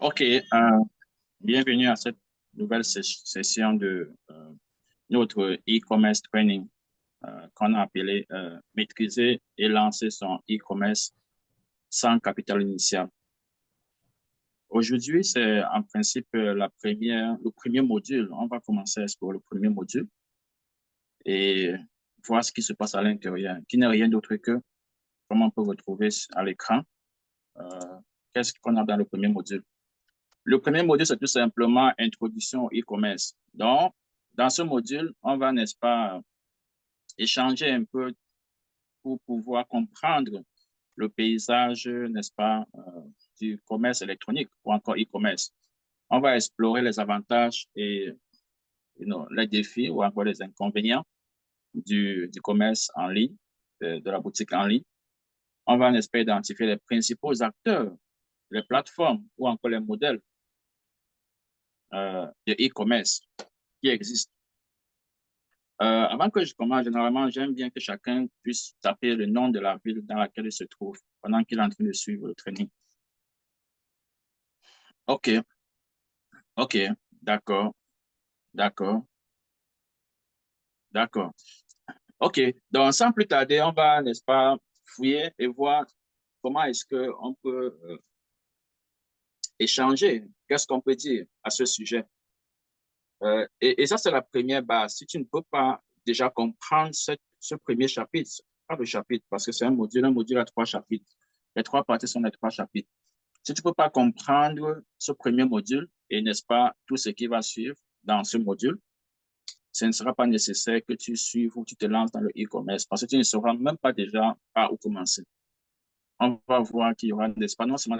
OK, bienvenue à cette nouvelle session de notre e-commerce training qu'on a appelé Maîtriser et lancer son e-commerce sans capital initial. Aujourd'hui, c'est en principe le premier module. On va commencer à explorer le premier module et voir ce qui se passe à l'intérieur, qui n'est rien d'autre que comment on peut retrouver à l'écran euh, qu'est-ce qu'on a dans le premier module. Le premier module, c'est tout simplement Introduction au e-commerce. Donc, dans ce module, on va, n'est-ce pas, échanger un peu pour pouvoir comprendre le paysage, n'est-ce pas, du commerce électronique ou encore e-commerce. On va explorer les avantages et les défis ou encore les inconvénients du commerce en ligne, de la boutique en ligne. On va, n'est-ce pas, identifier les principaux acteurs, les plateformes ou encore les modèles de e-commerce qui existent. Avant que je commence, généralement, j'aime bien que chacun puisse taper le nom de la ville dans laquelle il se trouve pendant qu'il est en train de suivre le training. OK, OK, d'accord, d'accord, d'accord. OK, donc sans plus tarder, on va, n'est-ce pas, fouiller et voir comment est-ce qu'on peut échanger, qu'est-ce qu'on peut dire à ce sujet. Et ça, c'est la première base. Si tu ne peux pas déjà comprendre ce premier chapitre, pas le chapitre, parce que c'est un module à 3 chapitres. Les 3 parties sont les 3 chapitres. Si tu ne peux pas comprendre ce premier module et n'est-ce pas tout ce qui va suivre dans ce module, ce ne sera pas nécessaire que tu suives ou tu te lances dans le e-commerce parce que tu ne sauras même pas déjà par où commencer. On va voir qu'il y aura, n'est-ce pas, non seulement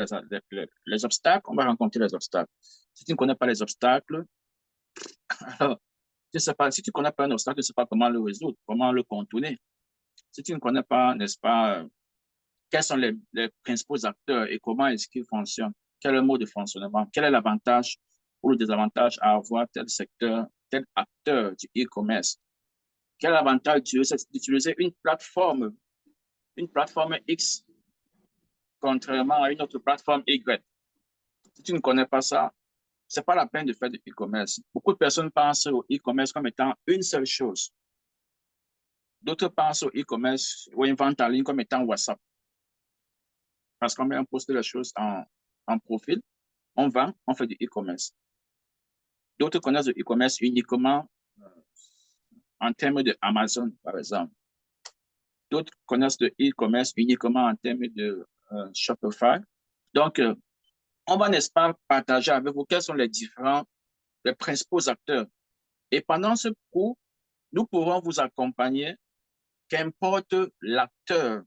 les obstacles, on va rencontrer les obstacles. Si tu ne connais pas les obstacles, alors, je sais pas, si tu ne connais pas un obstacle, tu ne sais pas comment le résoudre, comment le contourner. Si tu ne connais pas, n'est-ce pas, quels sont les principaux acteurs et comment est-ce qu'ils fonctionnent, quel est le mode de fonctionnement, quel est l'avantage ou le désavantage à avoir tel secteur, tel acteur du e-commerce, quel avantage d'utiliser une plateforme X, contrairement à une autre plateforme Y. Si tu ne connais pas ça, c'est pas la peine de faire du e-commerce. Beaucoup de personnes pensent au e-commerce comme étant une seule chose. D'autres pensent au e-commerce ou une vente en ligne comme étant WhatsApp. Parce qu'on met un poste les choses en profil, on vend, on fait du e-commerce. D'autres connaissent le e-commerce uniquement en termes de Amazon, par exemple. D'autres connaissent le e-commerce uniquement en termes de Shopify. Donc, on va, n'est-ce pas, partager avec vous quels sont les principaux acteurs. Et pendant ce cours, nous pourrons vous accompagner, qu'importe l'acteur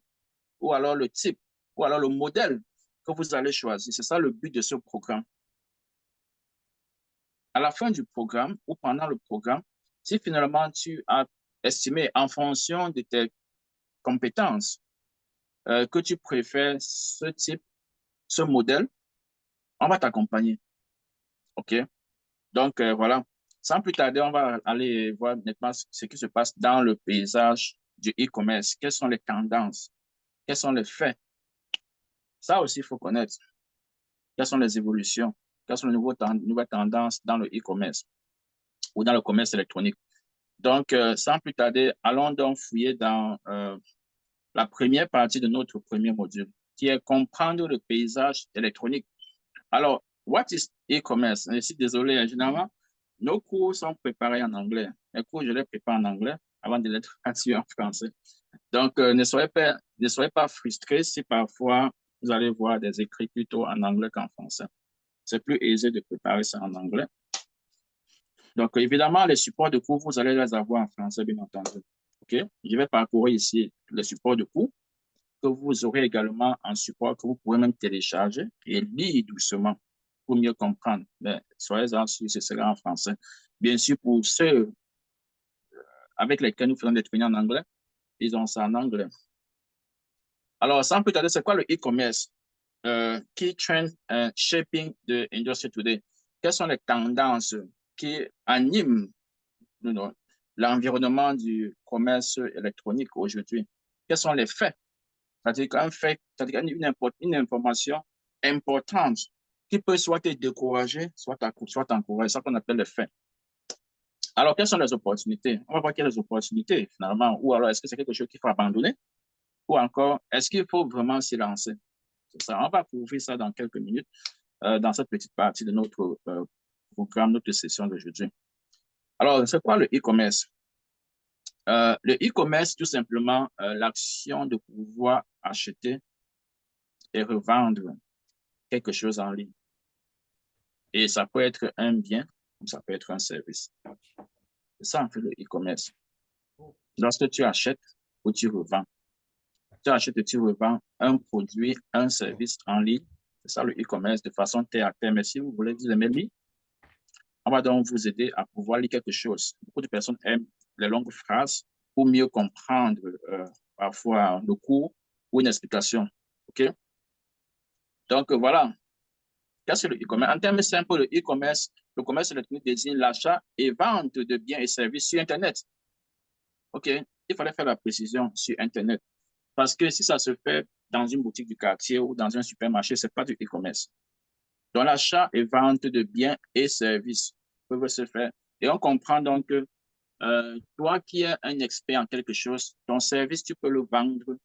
ou alors le type ou alors le modèle que vous allez choisir. C'est ça le but de ce programme. À la fin du programme ou pendant le programme, si finalement tu as estimé en fonction de tes compétences que tu préfères ce type, ce modèle, on va t'accompagner. OK? Donc, voilà. Sans plus tarder, on va aller voir nettement ce qui se passe dans le paysage du e-commerce. Quelles sont les tendances? Quels sont les faits? Ça aussi, il faut connaître. Quelles sont les évolutions? Quelles sont les nouvelles tendances dans le e-commerce ou dans le commerce électronique? Donc, sans plus tarder, allons donc fouiller dans la première partie de notre premier module, qui est comprendre le paysage électronique. Alors, what is e-commerce? Je suis désolé, généralement, nos cours sont préparés en anglais. Les cours, je les prépare en anglais avant de les traduire en français. Donc, ne soyez pas frustrés si parfois vous allez voir des écrits plutôt en anglais qu'en français. C'est plus aisé de préparer ça en anglais. Donc, évidemment, les supports de cours, vous allez les avoir en français, bien entendu. OK? Je vais parcourir ici les supports de cours que vous aurez également en support que vous pouvez même télécharger et lire doucement pour mieux comprendre. Mais soyez-en sûrs, ce sera en français. Bien sûr, pour ceux avec lesquels nous faisons des trainings en anglais, ils ont ça en anglais. Alors, sans plus tarder, c'est quoi le e-commerce? Key Trends Shaping the Industry Today. Quelles sont les tendances qui animent l'environnement du commerce électronique aujourd'hui? Quels sont les faits? C'est-à-dire qu'un fait, c'est-à-dire une information importante qui peut soit te décourager, soit t'encourager, c'est ça qu'on appelle le fait. Alors, quelles sont les opportunités? On va voir quelles sont les opportunités, finalement. Ou alors, est-ce que c'est quelque chose qu'il faut abandonner? Ou encore, est-ce qu'il faut vraiment s'y lancer? C'est ça. On va couvrir ça dans quelques minutes, dans cette petite partie de notre programme, notre session d'aujourd'hui. Alors, c'est quoi le e-commerce? Le e-commerce, tout simplement, l'action de pouvoir acheter et revendre quelque chose en ligne. Et ça peut être un bien, comme ça peut être un service. C'est ça, en fait, le e-commerce. Lorsque tu achètes ou tu revends, tu achètes et tu revends un produit, un service en ligne. C'est ça, le e-commerce, de façon terre à terre. Mais si vous voulez vous aimer lire, on va donc vous aider à pouvoir lire quelque chose. Beaucoup de personnes aiment les longues phrases pour mieux comprendre parfois le cours ou une explication. OK? Donc, voilà. Qu'est-ce que le e-commerce? En termes simples, le e-commerce, le commerce électronique désigne l'achat et vente de biens et services sur Internet. OK? Il fallait faire la précision sur Internet. Parce que si ça se fait dans une boutique du quartier ou dans un supermarché, ce n'est pas du e-commerce. Donc, l'achat et vente de biens et services peuvent se faire. Et on comprend donc que toi qui es un expert en quelque chose, ton service, tu peux le vendre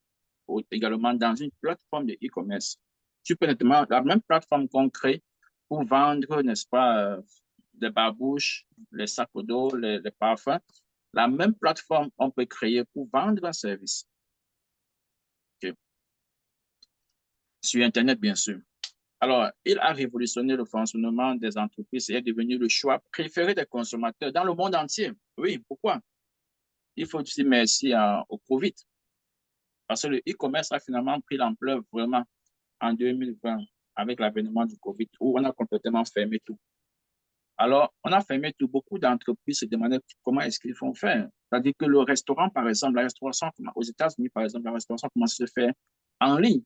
également dans une plateforme de e-commerce. Tu peux notamment, la même plateforme qu'on crée pour vendre, n'est-ce pas, les barbouches, les sacs à dos, les parfums, la même plateforme on peut créer pour vendre un service. Okay. Sur Internet, bien sûr. Alors, il a révolutionné le fonctionnement des entreprises et est devenu le choix préféré des consommateurs dans le monde entier. Oui, pourquoi? Il faut dire merci au COVID. Parce que le e-commerce a finalement pris l'ampleur vraiment en 2020 avec l'avènement du COVID où on a complètement fermé tout. Alors, on a fermé tout. Beaucoup d'entreprises se demandaient comment est-ce qu'ils font faire. C'est-à-dire que le restaurant, par exemple, la restauration aux États-Unis, par exemple, la restauration commence à se faire en ligne.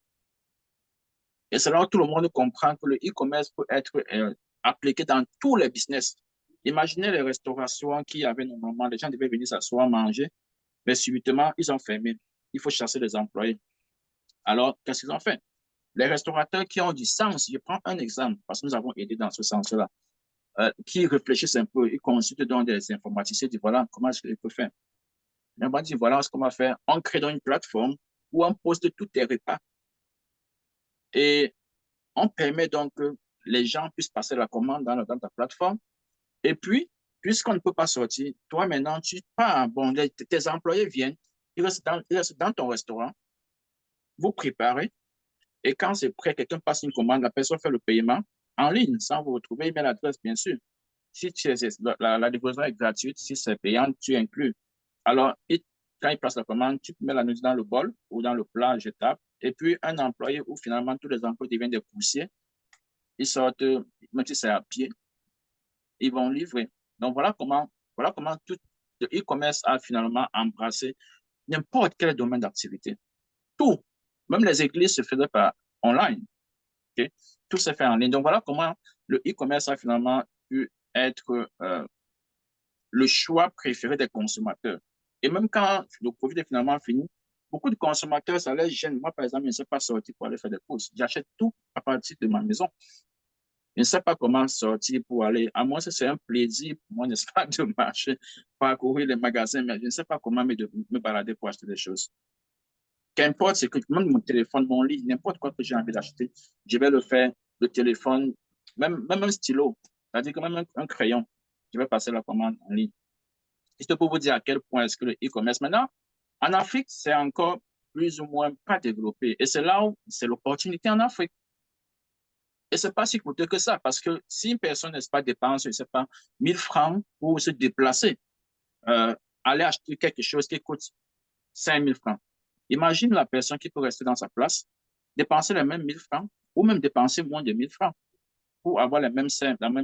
Et c'est là où tout le monde comprend que le e-commerce peut être appliqué dans tous les business. Imaginez les restaurations qui avaient normalement, les gens devaient venir s'asseoir, manger, mais subitement, ils ont fermé. Il faut chasser les employés. Alors, qu'est-ce qu'ils ont fait? Les restaurateurs qui ont du sens, je prends un exemple, parce que nous avons aidé dans ce sens-là, qui réfléchissent un peu, ils consultent donc des informaticiens, ils disent voilà, comment est-ce que je peux faire? On va dire voilà ce qu'on va faire. On crée donc une plateforme où on poste tous tes repas et on permet donc que les gens puissent passer la commande dans ta plateforme. Et puis, puisqu'on ne peut pas sortir, toi maintenant, tu pars, bon, tes employés viennent, ils restent dans ton restaurant, vous préparez, et quand c'est prêt, quelqu'un passe une commande, la personne fait le paiement en ligne, sans vous retrouver email adresse, bien sûr. Si la livraison est gratuite, si c'est payant, tu inclus. Alors, quand il passe la commande, tu mets la nourriture dans le bol ou dans le plat jetable. Et puis, un employé où finalement tous les employés deviennent des coursiers, ils sortent, même si c'est à pied, ils vont livrer. Donc, voilà comment tout le e-commerce a finalement embrassé n'importe quel domaine d'activité. Tout, même les églises se faisaient par online. Okay? Tout se fait en ligne. Donc, voilà comment le e-commerce a finalement pu être le choix préféré des consommateurs. Et même quand le Covid est finalement fini, beaucoup de consommateurs, ça les gêne. Moi, par exemple, je ne sais pas sortir pour aller faire des courses. J'achète tout à partir de ma maison. Je ne sais pas comment sortir pour aller. À moi, c'est un plaisir pour moi, n'est-ce pas, de marcher, parcourir les magasins, mais je ne sais pas comment me balader pour acheter des choses. Qu'importe, c'est que même mon téléphone, mon lit, n'importe quoi que j'ai envie d'acheter, je vais le faire. Le téléphone, même un stylo, c'est-à-dire que même un crayon, je vais passer la commande en ligne. Juste pour vous dire à quel point est-ce que le e-commerce, maintenant, en Afrique, c'est encore plus ou moins pas développé. Et c'est là où c'est l'opportunité en Afrique. Et ce n'est pas si coûteux que ça, parce que si une personne, n'est-ce pas, dépense, je ne sais pas, 1000 francs pour se déplacer, aller acheter quelque chose qui coûte 5000 francs. Imagine la personne qui peut rester dans sa place, dépenser les mêmes 1000 francs, ou même dépenser moins de 1000 francs pour avoir la même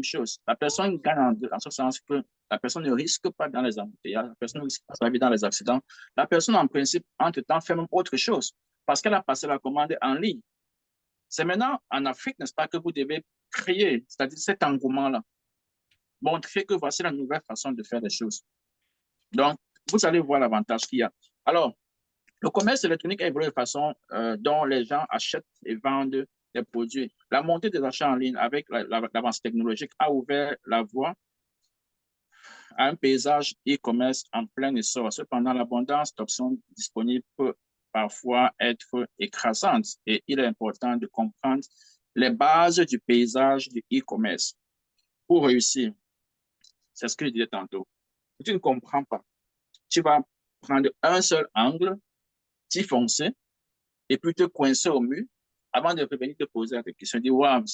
chose. La personne gagne en ce sens que la personne ne risque pas dans les embouteillages, la personne ne risque pas sa vie dans les accidents. La personne, en principe, entre-temps, fait même autre chose parce qu'elle a passé la commande en ligne. C'est maintenant en Afrique, n'est-ce pas, que vous devez créer, c'est-à-dire cet engouement-là, montrer que voici la nouvelle façon de faire les choses. Donc, vous allez voir l'avantage qu'il y a. Alors, le commerce électronique a évolué de façon dont les gens achètent et vendent des produits. La montée des achats en ligne avec l'avance technologique a ouvert la voie à un paysage e-commerce en plein essor. Cependant, l'abondance d'options disponibles peut parfois être écrasante et il est important de comprendre les bases du paysage du e-commerce pour réussir. C'est ce que je disais tantôt. Si tu ne comprends pas, tu vas prendre un seul angle, t'y foncer et puis te coincer au mur avant de revenir te poser la question. Dire, wow,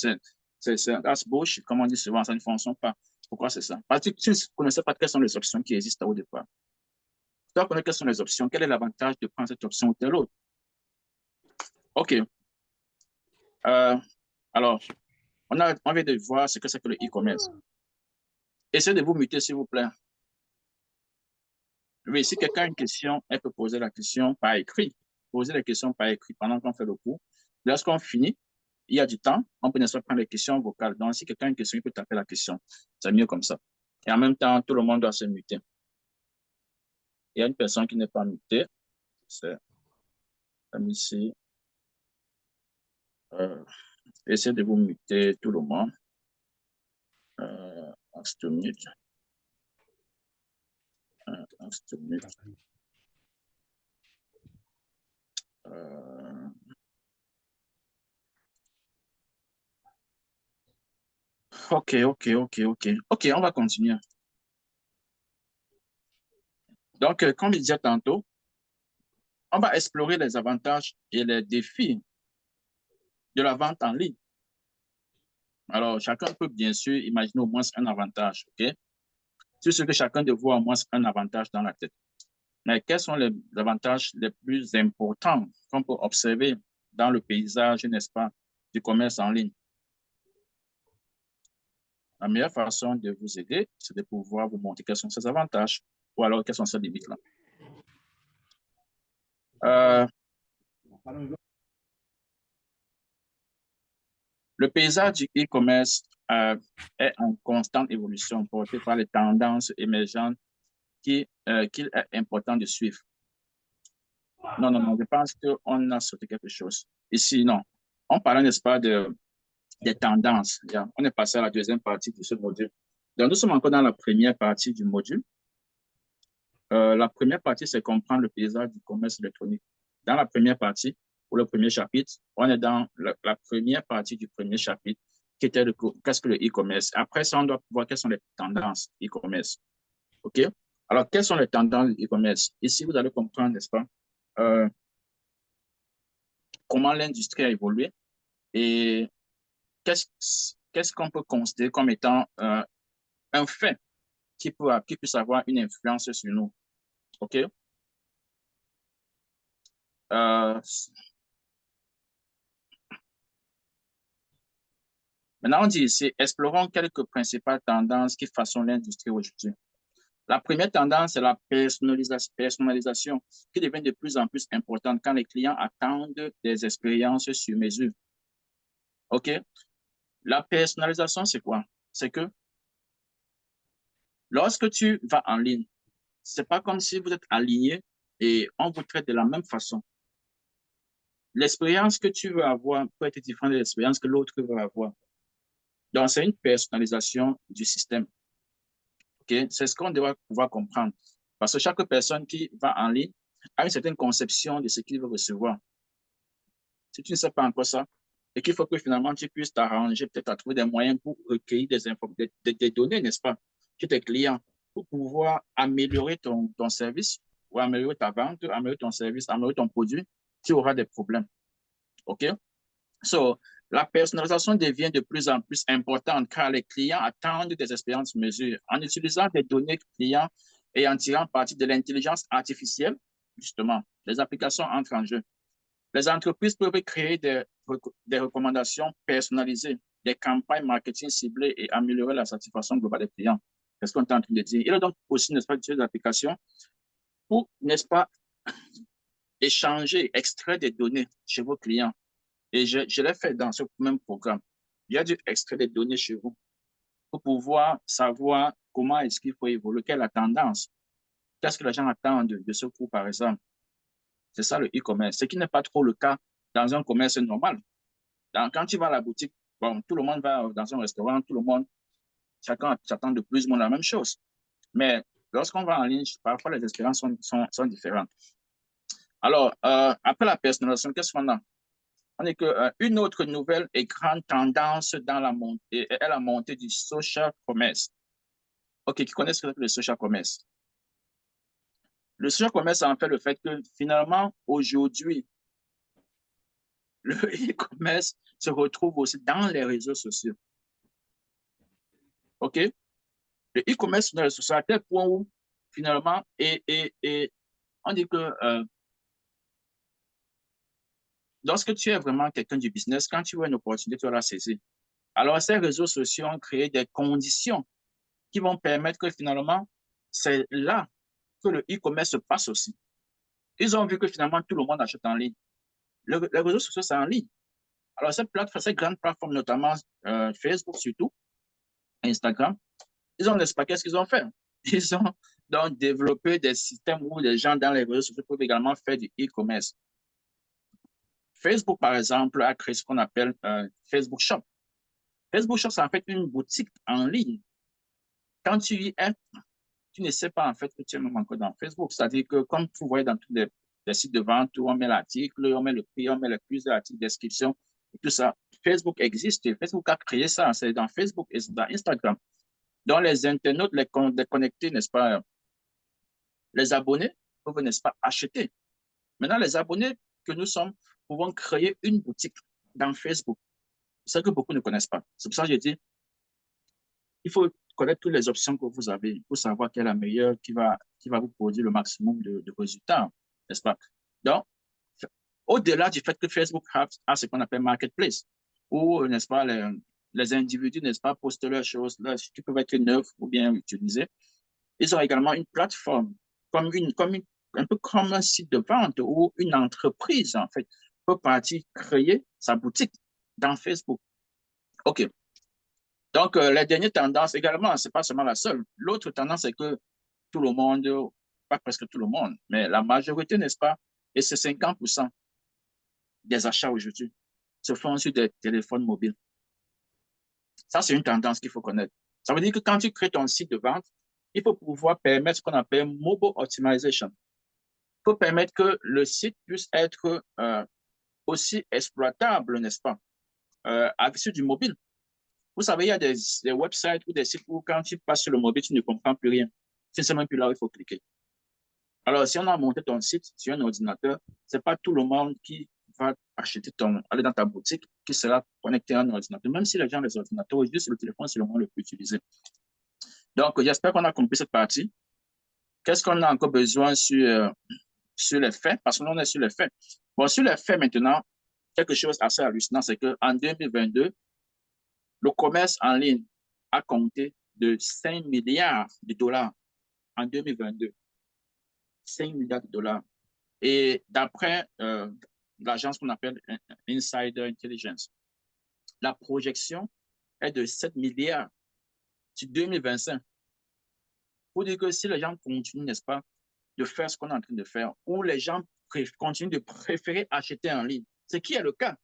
that's bullshit, comme on dit souvent, ça ne fonctionne pas. Pourquoi c'est ça? Parce que tu ne connaissais pas quelles sont les options qui existent au départ. Tu dois connaître quelles sont les options. Quel est l'avantage de prendre cette option ou telle autre? OK. Alors, on a envie de voir ce que c'est que le e-commerce. Essayez de vous muter, s'il vous plaît. Oui, si quelqu'un a une question, elle peut poser la question par écrit. Poser la question par écrit pendant qu'on fait le cours. Lorsqu'on finit, il y a du temps, on peut ne pas prendre les questions vocales. Donc, si quelqu'un a une question, il peut taper la question. C'est mieux comme ça. Et en même temps, tout le monde doit se muter. Il y a une personne qui n'est pas mutée. C'est comme ici. Essayez de vous muter tout le monde. On se mute. On se mute. OK, on va continuer. Donc, comme je disais tantôt, on va explorer les avantages et les défis de la vente en ligne. Alors, chacun peut bien sûr imaginer au moins un avantage, OK? C'est sûr que chacun de voir au moins un avantage dans la tête. Mais quels sont les avantages les plus importants qu'on peut observer dans le paysage, n'est-ce pas, du commerce en ligne? La meilleure façon de vous aider, c'est de pouvoir vous montrer quels sont ces avantages ou alors quelles sont ces limites-là. Le paysage du e-commerce est en constante évolution, porté par les tendances émergentes qu'il est important de suivre. Non, je pense qu'on a sauté quelque chose. Ici, non. On parlait, n'est-ce pas, des tendances. On est passé à la deuxième partie de ce module. Donc, nous sommes encore dans la première partie du module. La première partie, c'est comprendre le paysage du commerce électronique. Dans la première partie, pour le premier chapitre, on est dans la première partie du premier chapitre, qui était qu'est-ce que le e-commerce. Après ça, on doit voir quelles sont les tendances e-commerce. OK? Alors, quelles sont les tendances e-commerce? Ici, vous allez comprendre, n'est-ce pas, comment l'industrie a évolué et qu'est-ce qu'on peut considérer comme étant un fait qui puisse avoir une influence sur nous. OK? Maintenant, on dit ici, explorons quelques principales tendances qui façonnent l'industrie aujourd'hui. La première tendance, c'est la personnalisation qui devient de plus en plus importante quand les clients attendent des expériences sur mesure. OK? La personnalisation, c'est quoi? C'est que lorsque tu vas en ligne, c'est pas comme si vous êtes aligné et on vous traite de la même façon. L'expérience que tu veux avoir peut être différente de l'expérience que l'autre veut avoir. Donc, c'est une personnalisation du système. Okay? C'est ce qu'on doit pouvoir comprendre. Parce que chaque personne qui va en ligne a une certaine conception de ce qu'il veut recevoir. Si tu ne sais pas encore ça, et qu'il faut que finalement tu puisses t'arranger, peut-être à trouver des moyens pour recueillir des données, n'est-ce pas, chez tes clients, pour pouvoir améliorer ton service, ou améliorer ta vente, améliorer ton service, améliorer ton produit, tu auras des problèmes. OK? So, la personnalisation devient de plus en plus importante car les clients attendent des expériences mesures. En utilisant des données clients et en tirant parti de l'intelligence artificielle, justement, les applications entrent en jeu. Les entreprises peuvent créer des recommandations personnalisées, des campagnes marketing ciblées et améliorer la satisfaction globale des clients. C'est ce qu'on est en train de dire. Il y a donc aussi, n'est-ce pas, des applications pour, n'est-ce pas, échanger, extraire des données chez vos clients. Et je l'ai fait dans ce même programme. Il y a dû extraire des données chez vous pour pouvoir savoir comment est-ce qu'il faut évoluer, quelle est la tendance, qu'est-ce que les gens attendent de ce cours, par exemple. C'est ça le e-commerce, ce qui n'est pas trop le cas dans un commerce normal. Quand tu vas à la boutique, bon, tout le monde va dans un restaurant, tout le monde, chacun s'attend de plus ou moins la même chose. Mais lorsqu'on va en ligne, parfois les expériences sont différentes. Alors, après la personnalisation, qu'est-ce qu'on a? On dit qu'une autre nouvelle et grande tendance dans la montée est la montée du social commerce. OK, qui connaissent le social commerce? Le social commerce, en fait, le fait que finalement, aujourd'hui, le e-commerce se retrouve aussi dans les réseaux sociaux. OK? Le e-commerce dans les réseaux sociaux à tel point où, finalement, on dit que lorsque tu es vraiment quelqu'un du business, quand tu vois une opportunité, tu vas la saisir. Alors, ces réseaux sociaux ont créé des conditions qui vont permettre que finalement, c'est là que le e-commerce se passe aussi. Ils ont vu que finalement, tout le monde achète en ligne. Les réseaux sociaux, c'est en ligne. Alors, ces grandes plateformes, notamment Facebook surtout, Instagram, ils ont, n'est-ce pas, qu'est-ce qu'ils ont fait? Ils ont donc développé des systèmes où les gens dans les réseaux sociaux peuvent également faire du e-commerce. Facebook, par exemple, a créé ce qu'on appelle Facebook Shop. Facebook Shop, c'est en fait une boutique en ligne. Quand tu y es, tu ne sais pas en fait que tu es même encore dans Facebook. C'est-à-dire que comme vous voyez dans tous les sites de vente où on met l'article, on met le prix, on met le plus de l'article, description, et tout ça, Facebook existe. Facebook a créé ça. C'est dans Facebook et dans Instagram. Donc les internautes, les connectés, n'est-ce pas, les abonnés peuvent, n'est-ce pas, acheter. Maintenant, les abonnés que nous sommes pouvons créer une boutique dans Facebook. C'est ce que beaucoup ne connaissent pas. C'est pour ça que j'ai dit, il faut connaître toutes les options que vous avez pour savoir quelle est la meilleure qui va vous produire le maximum de résultats, n'est-ce pas? Donc, au-delà du fait que Facebook a ce qu'on appelle Marketplace, où, n'est-ce pas, les individus, n'est-ce pas, postent leurs choses, là, qui peuvent être neuves ou bien utilisées, ils ont également une plateforme, un peu comme un site de vente où une entreprise, en fait, peut partir créer sa boutique dans Facebook. OK. Donc, les dernières tendances également, ce n'est pas seulement la seule. L'autre tendance, c'est que tout le monde, pas presque tout le monde, mais la majorité, n'est-ce pas, et c'est 50% des achats aujourd'hui, se font sur des téléphones mobiles. Ça, c'est une tendance qu'il faut connaître. Ça veut dire que quand tu crées ton site de vente, il faut pouvoir permettre ce qu'on appelle mobile optimization. Il faut permettre que le site puisse être aussi exploitable, n'est-ce pas, sur du mobile. Vous savez, il y a des websites ou des sites où quand tu passes sur le mobile, tu ne comprends plus rien. C'est seulement plus là où il faut cliquer. Alors, si on a monté ton site sur un ordinateur, ce n'est pas tout le monde qui va aller dans ta boutique, qui sera connecté à un ordinateur. Même si les gens ont des ordinateurs, juste le téléphone, c'est le moins le plus utilisé. Donc, j'espère qu'on a compris cette partie. Qu'est-ce qu'on a encore besoin sur les faits? Parce que l'on est sur les faits. Bon, sur les faits maintenant, quelque chose d'assez hallucinant, c'est qu'en 2022, le commerce en ligne a compté de 5 milliards de dollars en 2022. 5 milliards de dollars. Et d'après l'agence qu'on appelle Insider Intelligence, la projection est de 7 milliards sur 2025. Pour dire que si les gens continuent, n'est-ce pas, de faire ce qu'on est en train de faire, ou les gens continuent de préférer acheter en ligne, ce qui est le cas.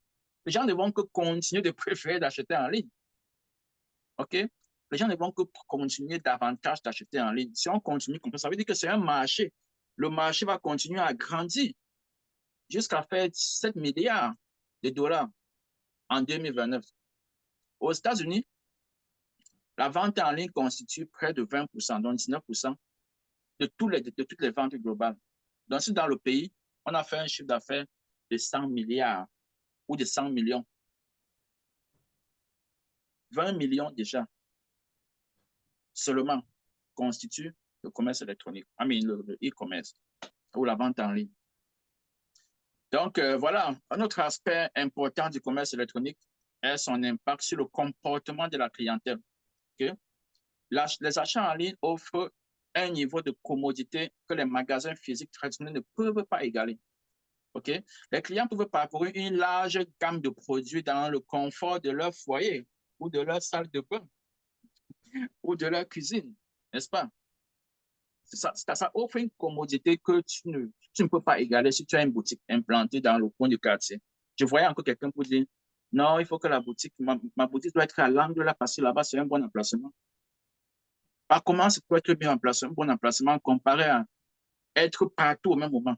Les gens ne vont que continuer de préférer d'acheter en ligne. OK? Les gens ne vont que continuer davantage d'acheter en ligne. Si on continue comme ça veut dire que c'est un marché. Le marché va continuer à grandir jusqu'à faire 7 milliards de dollars en 2029. Aux États-Unis, la vente en ligne constitue près de 20%, donc 19% de toutes les ventes globales. Donc, si dans le pays, on a fait un chiffre d'affaires de 100 milliards ou de 100 millions, 20 millions déjà seulement constituent le commerce électronique, le e-commerce ou la vente en ligne. Donc, voilà, un autre aspect important du commerce électronique est son impact sur le comportement de la clientèle. Okay? Les achats en ligne offrent un niveau de commodité que les magasins physiques traditionnels ne peuvent pas égaler. Okay? Les clients peuvent parcourir une large gamme de produits dans le confort de leur foyer ou de leur salle de bain ou de leur cuisine, n'est-ce pas? Ça offre une commodité que tu ne peux pas égaler si tu as une boutique implantée dans le coin du quartier. Je voyais encore quelqu'un pour dire, Non, il faut que la boutique, ma boutique doit être à l'angle là parce que là-bas, c'est un bon emplacement. Par comment ça peut être bien emplacé, un bon emplacement comparé à être partout au même moment.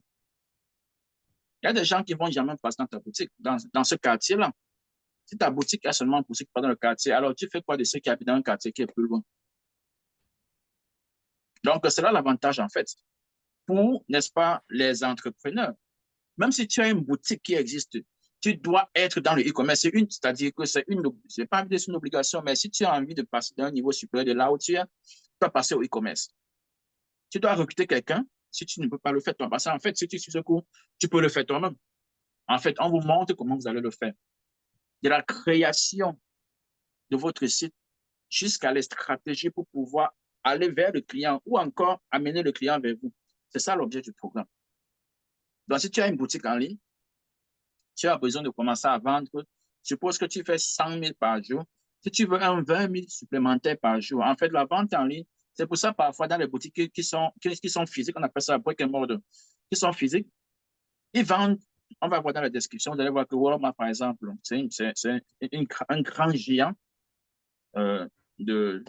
Il y a des gens qui ne vont jamais passer dans ta boutique, dans ce quartier-là. Si ta boutique est seulement une boutique pas dans le quartier, alors tu fais quoi de ceux qui habitent dans un quartier qui est plus loin? Donc, c'est là l'avantage, en fait, pour, n'est-ce pas, les entrepreneurs. Même si tu as une boutique qui existe, tu dois être dans le e-commerce. C'est-à-dire que c'est pas une obligation, mais si tu as envie de passer d'un niveau supérieur de là où tu es, tu dois passer au e-commerce. Tu dois recruter quelqu'un. Si tu ne peux pas le faire toi, parce qu'en fait, si tu suis ce cours, tu peux le faire toi-même. En fait, on vous montre comment vous allez le faire. De la création de votre site jusqu'à les stratégies pour pouvoir aller vers le client ou encore amener le client vers vous. C'est ça l'objet du programme. Donc, si tu as une boutique en ligne, tu as besoin de commencer à vendre. Suppose que tu fais 100 000 par jour. Si tu veux un 20 000 supplémentaires par jour, en fait, la vente en ligne, c'est pour ça parfois dans les boutiques qui sont physiques, on appelle ça brick and mortar, qui sont physiques, ils vendent, on va voir dans la description, vous allez voir que Walmart, par exemple, c'est un grand géant euh, de,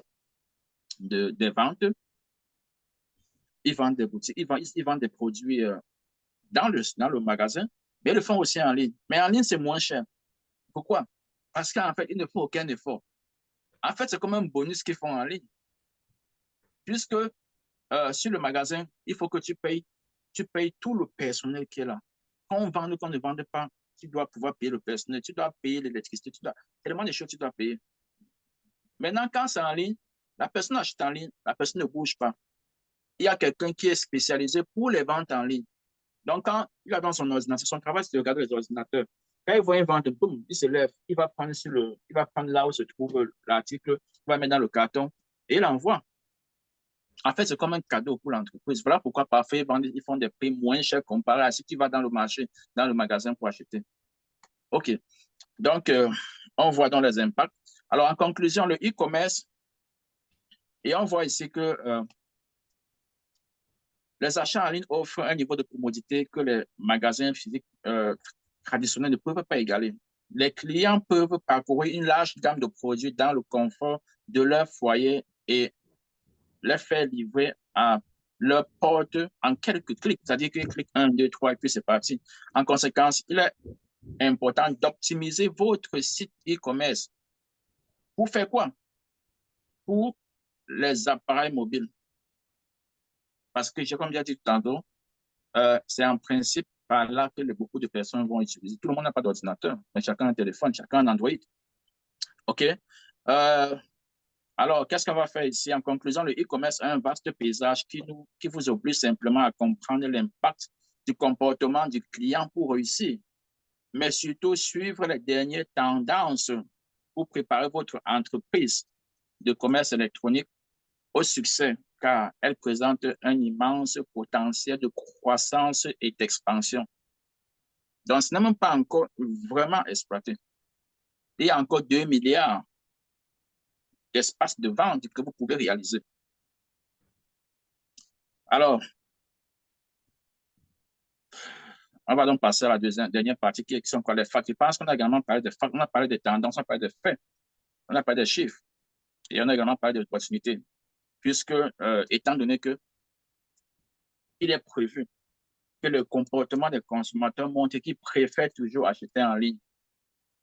des ventes. Ils vendent des boutiques, ils vendent des produits dans le magasin, mais ils le font aussi en ligne. Mais en ligne, c'est moins cher. Pourquoi? Parce qu'en fait, ils ne font aucun effort. En fait, c'est comme un bonus qu'ils font en ligne. Puisque sur le magasin, il faut que tu payes tout le personnel qui est là. Quand on vend ou qu'on ne vende pas, tu dois pouvoir payer le personnel, tu dois payer l'électricité, tellement de choses tu dois payer. Maintenant, quand c'est en ligne, la personne achète en ligne, la personne ne bouge pas. Il y a quelqu'un qui est spécialisé pour les ventes en ligne. Donc, quand il a dans son ordinateur, son travail, c'est de regarder les ordinateurs. Quand il voit une vente, boum, il se lève, il va prendre là où se trouve l'article, il va mettre dans le carton et il envoie. En fait, c'est comme un cadeau pour l'entreprise. Voilà pourquoi parfois ils font des prix moins chers comparé à si tu vas dans le marché, dans le magasin pour acheter. OK. Donc, on voit dans les impacts. Alors, en conclusion, le e-commerce, et on voit ici que les achats en ligne offrent un niveau de commodité que les magasins physiques traditionnels ne peuvent pas égaler. Les clients peuvent parcourir une large gamme de produits dans le confort de leur foyer et les faire livrer à leur porte en quelques clics. C'est-à-dire qu'ils cliquent 1, 2, 3 et puis c'est parti. En conséquence, il est important d'optimiser votre site e-commerce. Pour faire quoi? Pour les appareils mobiles. Parce que, comme j'ai dit tantôt, c'est en principe par là que beaucoup de personnes vont utiliser. Tout le monde n'a pas d'ordinateur, mais chacun a un téléphone, chacun a un Android. OK? Euh, alors, qu'est-ce qu'on va faire ici? En conclusion, le e-commerce a un vaste paysage qui vous oblige simplement à comprendre l'impact du comportement du client pour réussir, mais surtout suivre les dernières tendances pour préparer votre entreprise de commerce électronique au succès, car elle présente un immense potentiel de croissance et d'expansion. Donc, ce n'est même pas encore vraiment exploité. Il y a encore 2 milliards d'espaces de vente que vous pouvez réaliser. Alors, on va donc passer à la dernière partie qui sont quoi les facts. Je pense qu'on a également parlé des facts, on a parlé des tendances, on a parlé des faits, on a parlé des chiffres et on a également parlé des opportunités. Puisque, étant donné qu'il est prévu que le comportement des consommateurs montre qu'ils préfèrent toujours acheter en ligne,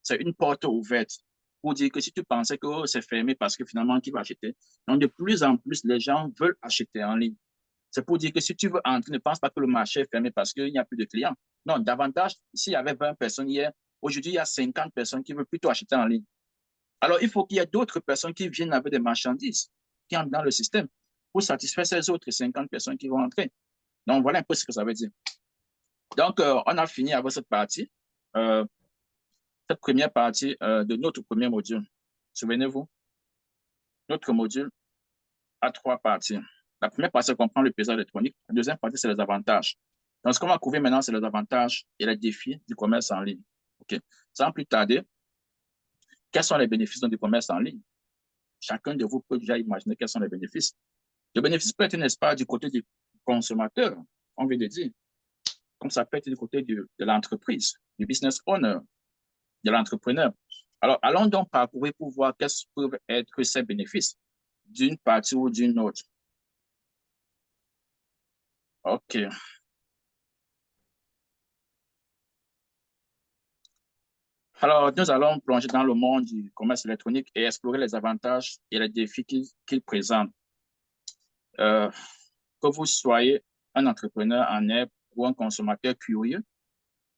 c'est une porte ouverte pour dire que si tu pensais que oh, c'est fermé parce que finalement, qui va acheter? Donc, de plus en plus, les gens veulent acheter en ligne. C'est pour dire que si tu veux entrer, ne pense pas que le marché est fermé parce qu'il n'y a plus de clients. Non, davantage, s'il y avait 20 personnes hier, aujourd'hui, il y a 50 personnes qui veulent plutôt acheter en ligne. Alors, il faut qu'il y ait d'autres personnes qui viennent avec des marchandises, qui entrent dans le système pour satisfaire ces autres 50 personnes qui vont entrer. Donc, voilà un peu ce que ça veut dire. Donc, on a fini avec cette partie, cette première partie de notre premier module. Souvenez-vous, notre module a 3 parties. La première partie, c'est comprendre le paysage électronique. La deuxième partie, c'est les avantages. Donc, ce qu'on va couvrir maintenant, c'est les avantages et les défis du commerce en ligne. OK. Sans plus tarder, quels sont les bénéfices du commerce en ligne? Chacun de vous peut déjà imaginer quels sont les bénéfices. Le bénéfice peut être, n'est-ce pas, du côté du consommateur, on vient de dire, comme ça peut être du côté de l'entreprise, du business owner. de l'entrepreneur. Alors, allons donc parcourir pour voir quels peuvent être ses bénéfices d'une partie ou d'une autre. OK. Alors, nous allons plonger dans le monde du commerce électronique et explorer les avantages et les défis qu'il présente. Que vous soyez un entrepreneur en herbe ou un consommateur curieux,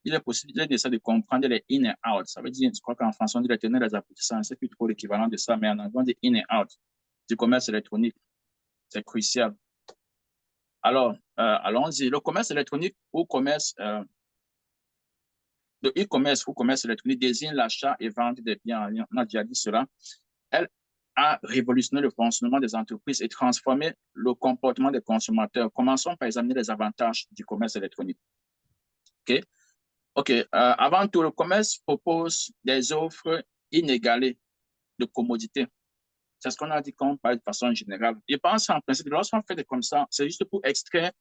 il est possible d'essayer de comprendre les in and out. Ça veut dire, je crois qu'en français, on dit les tenants et les aboutissants. C'est plus trop l'équivalent de ça, mais en anglais, on dit in and out du commerce électronique. C'est crucial. Alors, allons-y. Le commerce électronique ou commerce, le e-commerce ou commerce électronique désigne l'achat et vente des biens en ligne. On a déjà dit cela. Elle a révolutionné le fonctionnement des entreprises et transformé le comportement des consommateurs. Commençons par examiner les avantages du commerce électronique. OK? OK. Avant tout, le commerce propose des offres inégalées de commodité. C'est ce qu'on a dit quand on parle de façon générale. Je pense en principe, lorsqu'on fait des comme ça, c'est juste pour extraire,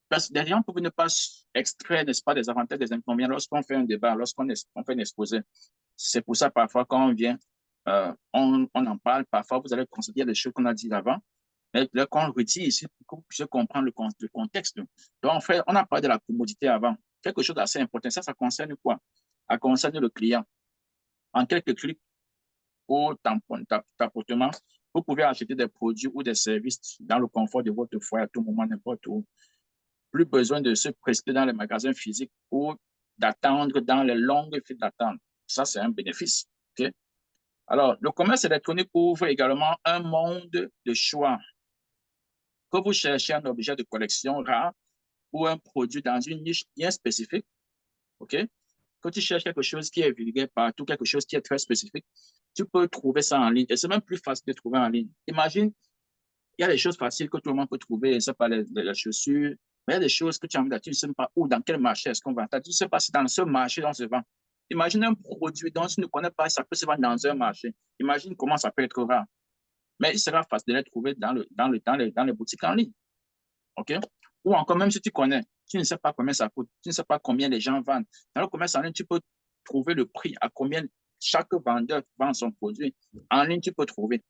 parce que derrière, on peut ne pas extraire, n'est-ce pas, des avantages, des inconvénients lorsqu'on fait un débat, lorsqu'on fait un exposé. C'est pour ça, parfois, quand on vient, on en parle, parfois, vous allez considérer des choses qu'on a dit avant, mais là, quand on retire ici, pour que vous puissiez comprendre le contexte. Donc, on a parlé de la commodité avant. Quelque chose d'assez important. Ça concerne quoi? Ça concerne le client. En quelques clics ou tapotement, vous pouvez acheter des produits ou des services dans le confort de votre foyer à tout moment, n'importe où. Plus besoin de se précipiter dans les magasins physiques ou d'attendre dans les longues files d'attente. Ça, c'est un bénéfice. Okay? Alors, le commerce électronique ouvre également un monde de choix. Que vous cherchez un objet de collection rare ou un produit dans une niche bien spécifique, OK? Quand tu cherches quelque chose qui est vulgaire partout, quelque chose qui est très spécifique, tu peux trouver ça en ligne. Et c'est même plus facile de trouver en ligne. Imagine, il y a des choses faciles que tout le monde peut trouver, c'est pas les chaussures, mais il y a des choses que tu as envie d'acheter, tu ne sais pas où, dans quel marché est-ce qu'on va. Tu ne sais pas si dans ce marché on se vend. Imagine un produit dont tu ne connais pas, ça peut se vendre dans un marché. Imagine comment ça peut être rare. Mais il sera facile de les trouver dans les boutiques en ligne. OK? Ou encore, même si tu connais, tu ne sais pas combien ça coûte, tu ne sais pas combien les gens vendent. Dans le commerce en ligne, tu peux trouver le prix à combien chaque vendeur vend son produit. En ligne, tu peux trouver.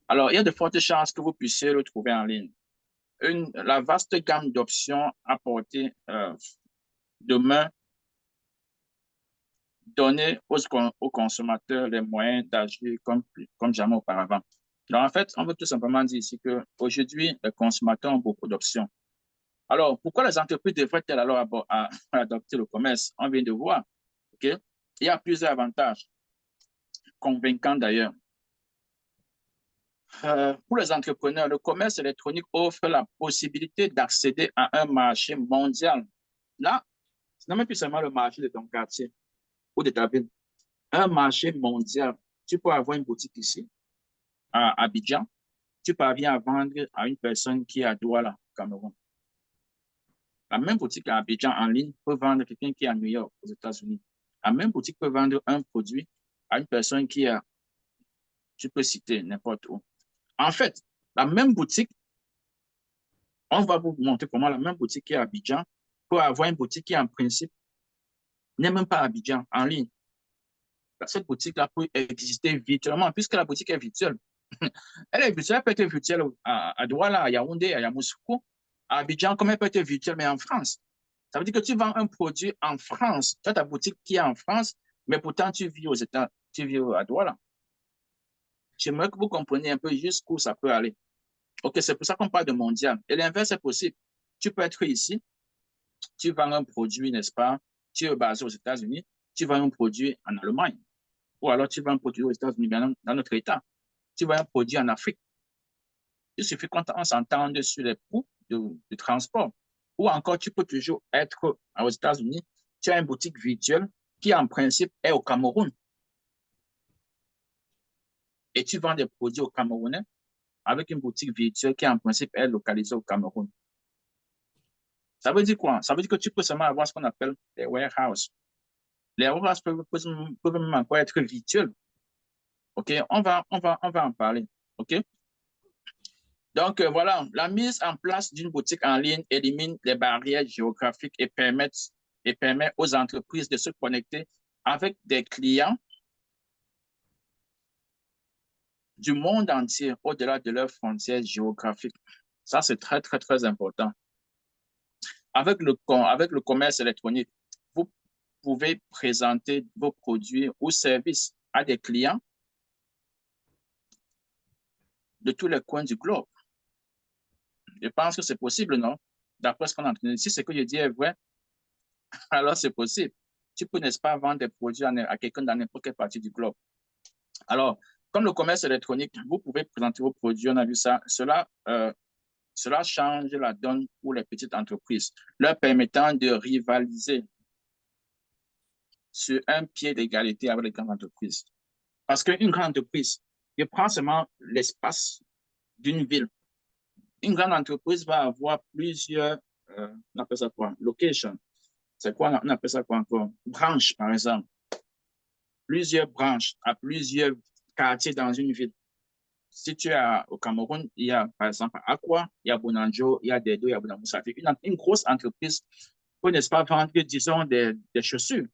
Alors, il y a de fortes chances que vous puissiez le trouver en ligne. La vaste gamme d'options apportées demain donner aux consommateurs les moyens d'agir comme jamais auparavant. Donc, en fait, on veut tout simplement dire ici qu'aujourd'hui, les consommateurs ont beaucoup d'options. Alors, pourquoi les entreprises devraient-elles alors adopter le commerce? On vient de voir. Okay? Il y a plusieurs avantages, convaincants d'ailleurs. Pour les entrepreneurs, le commerce électronique offre la possibilité d'accéder à un marché mondial. Là, ce n'est même plus seulement le marché de ton quartier ou de ta ville. Un marché mondial. Tu peux avoir une boutique ici, à Abidjan. Tu parviens à vendre à une personne qui est à Douala, au Cameroun. La même boutique à Abidjan en ligne peut vendre à quelqu'un qui est à New York, aux États-Unis. La même boutique peut vendre un produit à une personne qui est, tu peux citer n'importe où. En fait, la même boutique, on va vous montrer comment la même boutique qui est à Abidjan peut avoir une boutique qui, en principe, n'est même pas à Abidjan, en ligne. Cette boutique-là peut exister virtuellement, puisque la boutique est virtuelle. Elle est virtuelle, elle peut être virtuelle à Douala, à Yaoundé, à Yamoussoukro, à Abidjan, comme elle peut être virtuelle, mais en France. Ça veut dire que tu vends un produit en France. Tu as ta boutique qui est en France, mais pourtant tu vis aux États, tu vis à Douala. J'aimerais que vous compreniez un peu jusqu'où ça peut aller. OK, c'est pour ça qu'on parle de mondial. Et l'inverse est possible. Tu peux être ici, tu vends un produit, n'est-ce pas? Tu es basé aux États-Unis, tu vends un produit en Allemagne. Ou alors tu vends un produit aux États-Unis, dans notre État. Tu vends un produit en Afrique. Il suffit qu'on s'entende sur les coûts de transport. Ou encore, tu peux toujours être aux États-Unis, tu as une boutique virtuelle qui, en principe, est au Cameroun. Et tu vends des produits au Camerounais avec une boutique virtuelle qui, en principe, est localisée au Cameroun. Ça veut dire quoi? Ça veut dire que tu peux seulement avoir ce qu'on appelle les warehouses. Les warehouses peuvent même encore être virtuels. OK? On va en parler. OK? Donc, voilà, la mise en place d'une boutique en ligne élimine les barrières géographiques et permet aux entreprises de se connecter avec des clients du monde entier, au-delà de leurs frontières géographiques. Ça, c'est très, très, très important. Avec le commerce électronique, vous pouvez présenter vos produits ou services à des clients de tous les coins du globe. Je pense que c'est possible, non? D'après ce qu'on a entendu, si ce que je dis est vrai, alors c'est possible. Tu peux, n'est-ce pas, vendre des produits à quelqu'un dans n'importe quelle partie du globe. Alors, comme le commerce électronique, vous pouvez présenter vos produits, on a vu ça. Cela change la donne pour les petites entreprises, leur permettant de rivaliser sur un pied d'égalité avec les grandes entreprises. Parce qu'une grande entreprise, elle prend seulement l'espace d'une ville. Une grande entreprise va avoir plusieurs, on appelle ça quoi? Location. C'est quoi? On appelle ça quoi encore? Branches, par exemple. Plusieurs branches à plusieurs quartiers dans une ville. Si tu es au Cameroun, il y a par exemple Aqua, il y a Bonanjo, il y a Dedo, il y a Bonamoussa. Une grosse entreprise peut, n'est-ce pas, vendre, disons, des chaussures.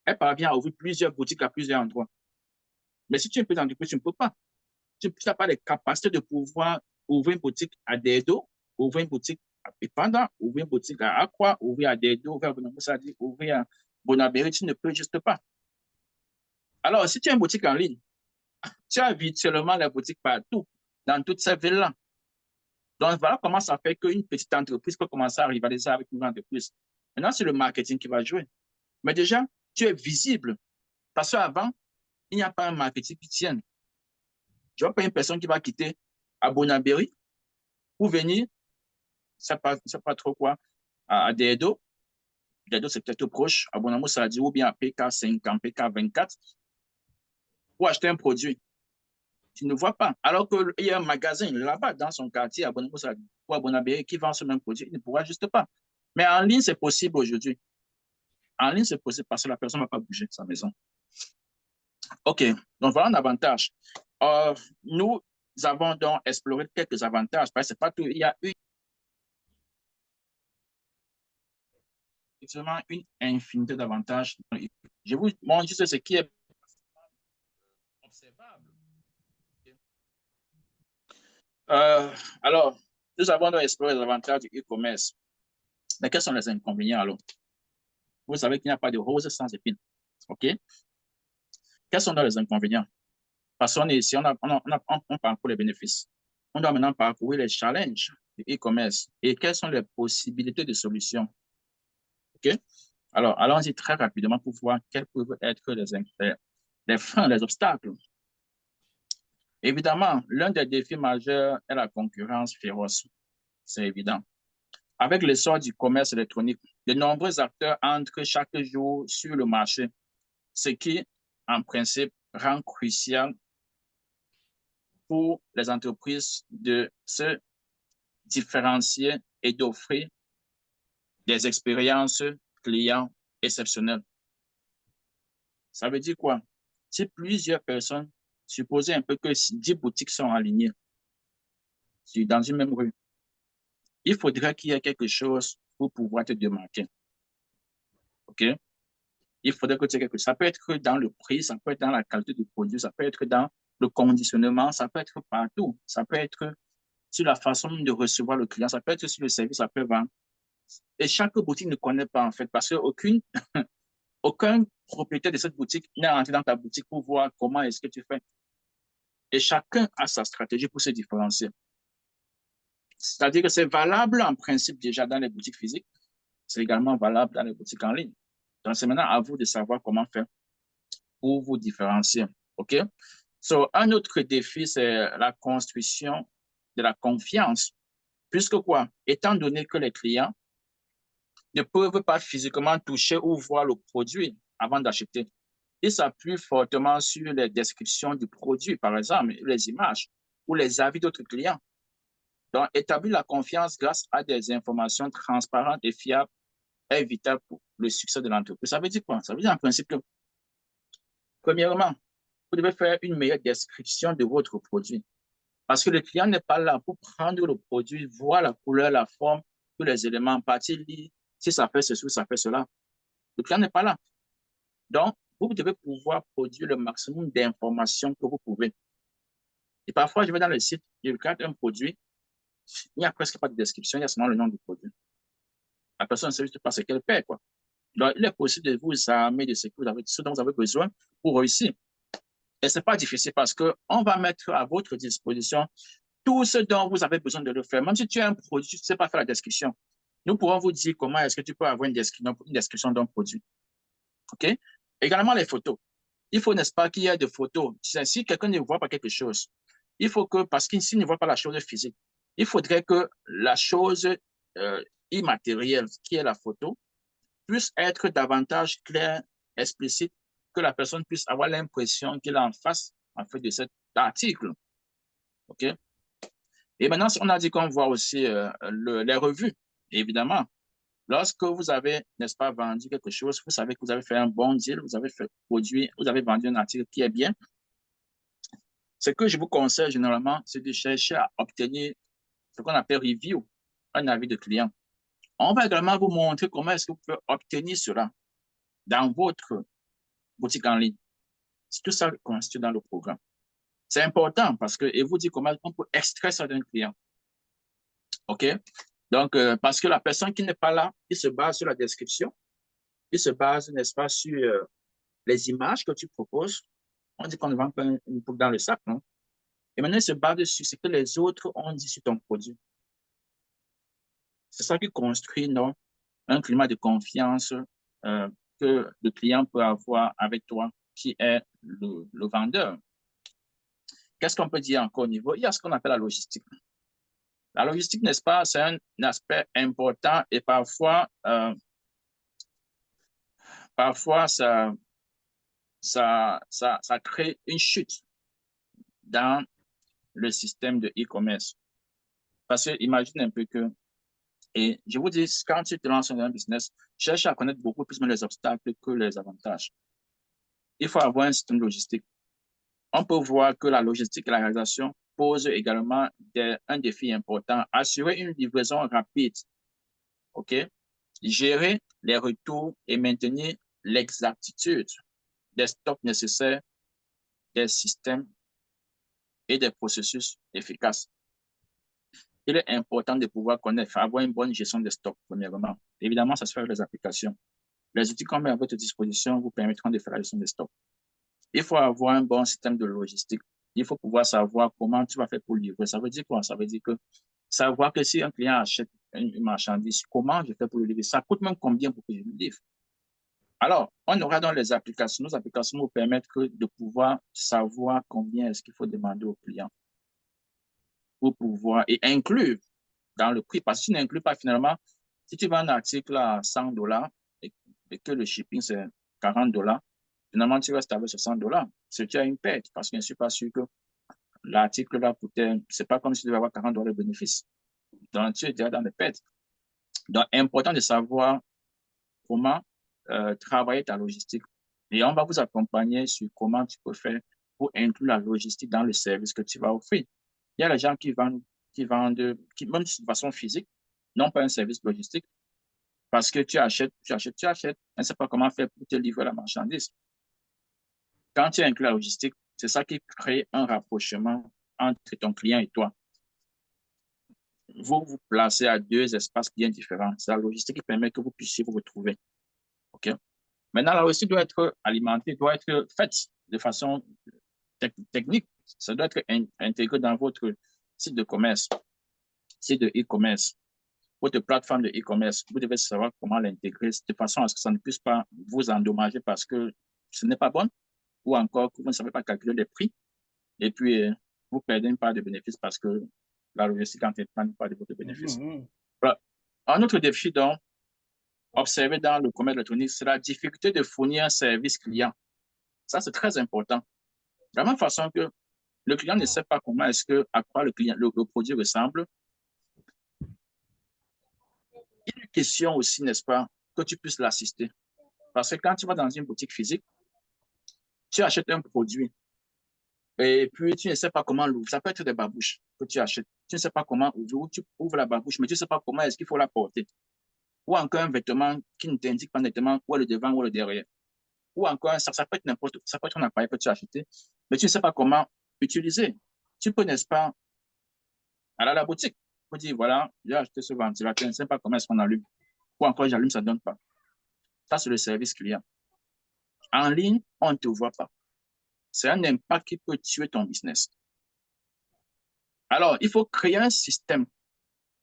Elle parvient à ouvrir plusieurs boutiques à plusieurs endroits. Mais si tu es une petite entreprise, tu ne peux pas. Tu n'as pas les capacités de pouvoir ouvrir une boutique à Dedo, ouvrir une boutique à Pipanda, ouvrir une boutique à Aqua, ouvrir à Dedo, ouvrir à Bonamoussa, ouvrir à Bonabéry. Tu ne peux juste pas. Alors, si tu as une boutique en ligne, tu as virtuellement les boutiques partout, dans toutes ces villes-là. Donc, voilà comment ça fait qu'une petite entreprise peut commencer à rivaliser avec une grande entreprise. Maintenant, c'est le marketing qui va jouer. Mais déjà, tu es visible. Parce qu'avant, il n'y a pas un marketing qui tienne. Je vois pas une personne qui va quitter à Bonabéry pour venir, ça pas trop quoi, à Dedo. Dedo, c'est peut-être proche. À Bonamo, ça dit, ou bien à PK50, PK24, pour acheter un produit. Tu ne vois pas. Alors qu'il y a un magasin là-bas dans son quartier à Bonamo, ou à Bonabéry qui vend ce même produit, il ne pourra juste pas. Mais en ligne, c'est possible aujourd'hui. En ligne, c'est possible parce que la personne ne va pas bouger de sa maison. OK, donc voilà un avantage. Nous avons donc exploré quelques avantages, parce que c'est pas tout. Il y a effectivement une infinité d'avantages. Je vous montre juste ce qui est observable. Euh, alors, nous avons donc exploré les avantages du e-commerce. Mais quels sont les inconvénients alors? Vous savez qu'il n'y a pas de rose sans épines. OK? Quels sont donc les inconvénients? Parce qu'on est ici, on parcourt les bénéfices. On doit maintenant parcourir les challenges du e-commerce et quelles sont les possibilités de solutions. OK? Alors, allons-y très rapidement pour voir quels peuvent être les freins, les obstacles. Évidemment, l'un des défis majeurs est la concurrence féroce. C'est évident. Avec l'essor du commerce électronique, de nombreux acteurs entrent chaque jour sur le marché, ce qui, en principe, rend crucial pour les entreprises de se différencier et d'offrir des expériences clients exceptionnelles. Ça veut dire quoi? Si plusieurs personnes, supposez un peu que 10 boutiques sont alignées dans une même rue, il faudrait qu'il y ait quelque chose pour pouvoir te démarquer. OK? Il faudrait que tu aies quelque chose. Ça peut être dans le prix, ça peut être dans la qualité du produit, ça peut être dans le conditionnement, ça peut être partout. Ça peut être sur la façon de recevoir le client, ça peut être sur le service après-vente. Et chaque boutique ne connaît pas, en fait, parce aucun propriétaire de cette boutique n'est rentré dans ta boutique pour voir comment est-ce que tu fais. Et chacun a sa stratégie pour se différencier. C'est-à-dire que c'est valable en principe déjà dans les boutiques physiques, c'est également valable dans les boutiques en ligne. Donc, c'est maintenant à vous de savoir comment faire pour vous différencier. OK? So, un autre défi, c'est la construction de la confiance. Puisque quoi? Étant donné que les clients ne peuvent pas physiquement toucher ou voir le produit avant d'acheter, ils s'appuient fortement sur les descriptions du produit, par exemple, les images ou les avis d'autres clients. Donc, établir la confiance grâce à des informations transparentes et fiables est vital pour le succès de l'entreprise. Ça veut dire quoi? Ça veut dire en principe que, premièrement, vous devez faire une meilleure description de votre produit. Parce que le client n'est pas là pour prendre le produit, voir la couleur, la forme, tous les éléments, partir lire si ça fait ceci ou ça fait cela. Le client n'est pas là. Donc, vous devez pouvoir produire le maximum d'informations que vous pouvez. Et parfois, je vais dans le site, je regarde un produit, il n'y a presque pas de description, il y a seulement le nom du produit. La personne ne sait juste pas ce qu'elle paie, quoi. Donc, il est possible de vous armer de ce dont vous avez besoin pour réussir. Et ce n'est pas difficile parce qu'on va mettre à votre disposition tout ce dont vous avez besoin de le faire. Même si tu as un produit, tu ne sais pas faire la description. Nous pourrons vous dire comment est-ce que tu peux avoir une description d'un produit. OK? Également, les photos. Il faut, n'est-ce pas, qu'il y ait des photos. Si quelqu'un ne voit pas quelque chose, il faut que, parce qu'il ne voit pas la chose physique, il faudrait que la chose immatérielle, qui est la photo, puisse être davantage claire, explicite, que la personne puisse avoir l'impression qu'il est en face, en fait, de cet article. OK? Et maintenant, on a dit qu'on voit aussi les revues, évidemment. Lorsque vous avez, n'est-ce pas, vendu quelque chose, vous savez que vous avez fait un bon deal, vous avez fait produit, vous avez vendu un article qui est bien. Ce que je vous conseille généralement, c'est de chercher à obtenir ce qu'on appelle review, un avis de client. On va également vous montrer comment est-ce que vous pouvez obtenir cela dans votre boutique en ligne. C'est tout ça constitué dans le programme. C'est important parce que, et vous dit comment on peut extraire ça d'un client. OK? Donc, parce que la personne qui n'est pas là, il se base sur la description, il se base, n'est-ce pas, sur les images que tu proposes. On dit qu'on ne vend pas une poule dans le sac, non? Et maintenant, il se base sur ce que les autres ont dit sur ton produit. C'est ça qui construit, non, un climat de confiance que le client peut avoir avec toi, qui est le vendeur. Qu'est-ce qu'on peut dire encore au niveau? Il y a ce qu'on appelle la logistique. La logistique, n'est-ce pas, c'est un aspect important et parfois ça crée une chute dans le système de e-commerce. Parce que imagine un peu que, et je vous dis, quand tu te lances dans un business, cherche à connaître beaucoup plus les obstacles que les avantages. Il faut avoir un système logistique. On peut voir que la logistique et la réalisation posent également un défi important. Assurer une livraison rapide, OK? Gérer les retours et maintenir l'exactitude des stocks nécessaires, des systèmes et des processus efficaces. Il est important de pouvoir connaître, avoir une bonne gestion des stocks, premièrement. Évidemment, ça se fait avec les applications. Les outils qu'on met à votre disposition vous permettront de faire la gestion des stocks. Il faut avoir un bon système de logistique. Il faut pouvoir savoir comment tu vas faire pour livrer. Ça veut dire quoi? Ça veut dire que savoir que si un client achète une marchandise, comment je fais pour le livrer? Ça coûte même combien pour que je le livre? Alors, on aura dans les applications. Nos applications vous permettent de pouvoir savoir combien est-ce qu'il faut demander au client pour pouvoir et inclure dans le prix. Parce que tu n'inclus pas finalement, si tu vends un article à $100 et que le shipping c'est $40, finalement tu restes avec $60. Si tu as une perte, parce que je ne suis pas sûr que l'article là coûtait, c'est pas comme si tu devais avoir $40 de bénéfice. Donc tu es déjà dans les pertes. Donc, important de savoir comment travailler ta logistique. Et on va vous accompagner sur comment tu peux faire pour inclure la logistique dans le service que tu vas offrir. Il y a les gens qui vendent, même de façon physique, n'ont pas un service logistique parce que tu achètes, on ne sait pas comment faire pour te livrer la marchandise. Quand tu inclus la logistique, c'est ça qui crée un rapprochement entre ton client et toi. Vous vous placez à deux espaces bien différents. C'est la logistique qui permet que vous puissiez vous retrouver. OK? Maintenant, la logistique doit être alimentée, doit être faite de façon technique. Ça doit être intégré dans votre site de commerce, site de e-commerce, votre plateforme de e-commerce. Vous devez savoir comment l'intégrer de façon à ce que ça ne puisse pas vous endommager parce que ce n'est pas bon ou encore que vous ne savez pas calculer les prix et puis vous perdez une part de bénéfice parce que la logistique n'entend pas une part de votre bénéfice. Voilà. Un autre défi, donc, observé dans le commerce électronique, c'est la difficulté de fournir un service client. Ça, c'est très important. De la même façon que le client ne sait pas comment est-ce que, à quoi le produit ressemble. Il y a une question aussi, n'est-ce pas, que tu puisses l'assister. Parce que quand tu vas dans une boutique physique, tu achètes un produit et puis tu ne sais pas comment l'ouvrir. Ça peut être des babouches que tu achètes. Tu ne sais pas comment ouvrir, tu ouvres la babouche, mais tu ne sais pas comment est-ce qu'il faut la porter. Ou encore un vêtement qui ne t'indique pas nettement où est le devant ou le derrière. ou encore, ça peut être n'importe quoi, ça peut être un appareil que tu as acheté, mais tu ne sais pas comment utiliser. Tu peux, n'est-ce pas, aller à la boutique pour dire, voilà, j'ai acheté ce ventilateur, je ne sais pas comment est-ce qu'on allume, ou encore j'allume, ça ne donne pas. Ça, c'est le service client. En ligne, on ne te voit pas. C'est un impact qui peut tuer ton business. Alors, il faut créer un système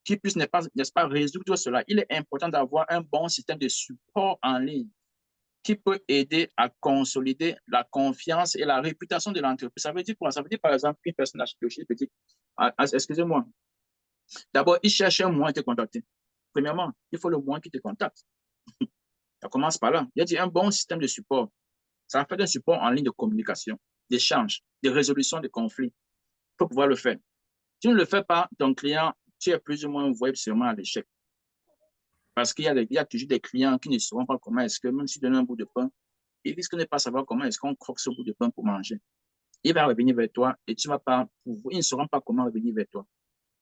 qui puisse, n'est-ce pas, résoudre cela. Il est important d'avoir un bon système de support en ligne qui peut aider à consolider la confiance et la réputation de l'entreprise. Ça veut dire quoi? Ça veut dire, par exemple, qu'une personne achète quelque chose, dit, excusez-moi, d'abord, il cherche un moyen de te contacter. Premièrement, il faut le moyen qui te contacte. Ça commence par là. Il y a dit un bon système de support. Ça fait un support en ligne de communication, d'échange, de résolution de conflits. Il faut pouvoir le faire. Si tu ne le fais pas, ton client, tu es plus ou moins voué sûrement à l'échec. Parce qu'il y a toujours des clients qui ne sauront pas comment est-ce que, même si tu donnes un bout de pain, ils risquent de ne pas savoir comment est-ce qu'on croque ce bout de pain pour manger. Il va revenir vers toi et tu vas pas, ils ne sauront pas comment revenir vers toi.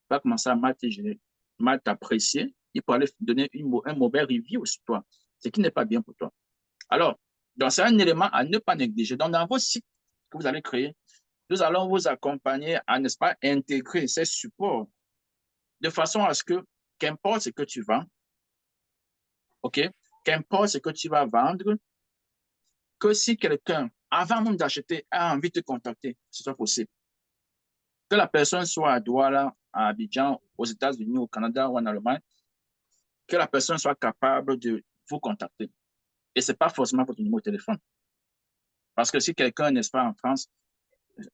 Il va commencer à mal t'apprécier. Il peut aller donner un mauvais review sur toi, ce qui n'est pas bien pour toi. Alors, donc c'est un élément à ne pas négliger. Donc, dans vos sites que vous allez créer, nous allons vous accompagner à, n'est-ce pas, intégrer ces supports de façon à ce que, qu'importe ce que tu vends, OK, qu'importe ce que tu vas vendre, que si quelqu'un, avant même d'acheter, a envie de te contacter, ce soit possible. Que la personne soit à Douala, à Abidjan, aux États-Unis, au Canada ou en Allemagne, que la personne soit capable de vous contacter. Et ce n'est pas forcément votre numéro de téléphone. Parce que si quelqu'un, n'est-ce pas, en France,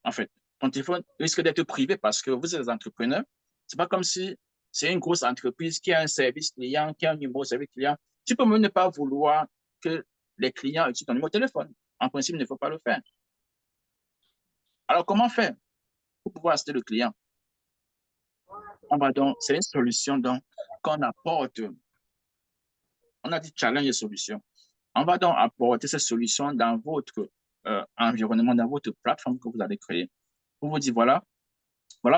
en fait, ton téléphone risque d'être privé parce que vous êtes des entrepreneurs. Ce n'est pas comme si c'est une grosse entreprise qui a un service client, qui a un numéro de service client. Tu peux même ne pas vouloir que les clients utilisent ton numéro de téléphone. En principe, il ne faut pas le faire. Alors, comment faire pour pouvoir assister le client? C'est une solution qu'on apporte. On a dit challenge et solution. On va donc apporter cette solution dans votre environnement, dans votre plateforme que vous allez créer. Pour vous dire, voilà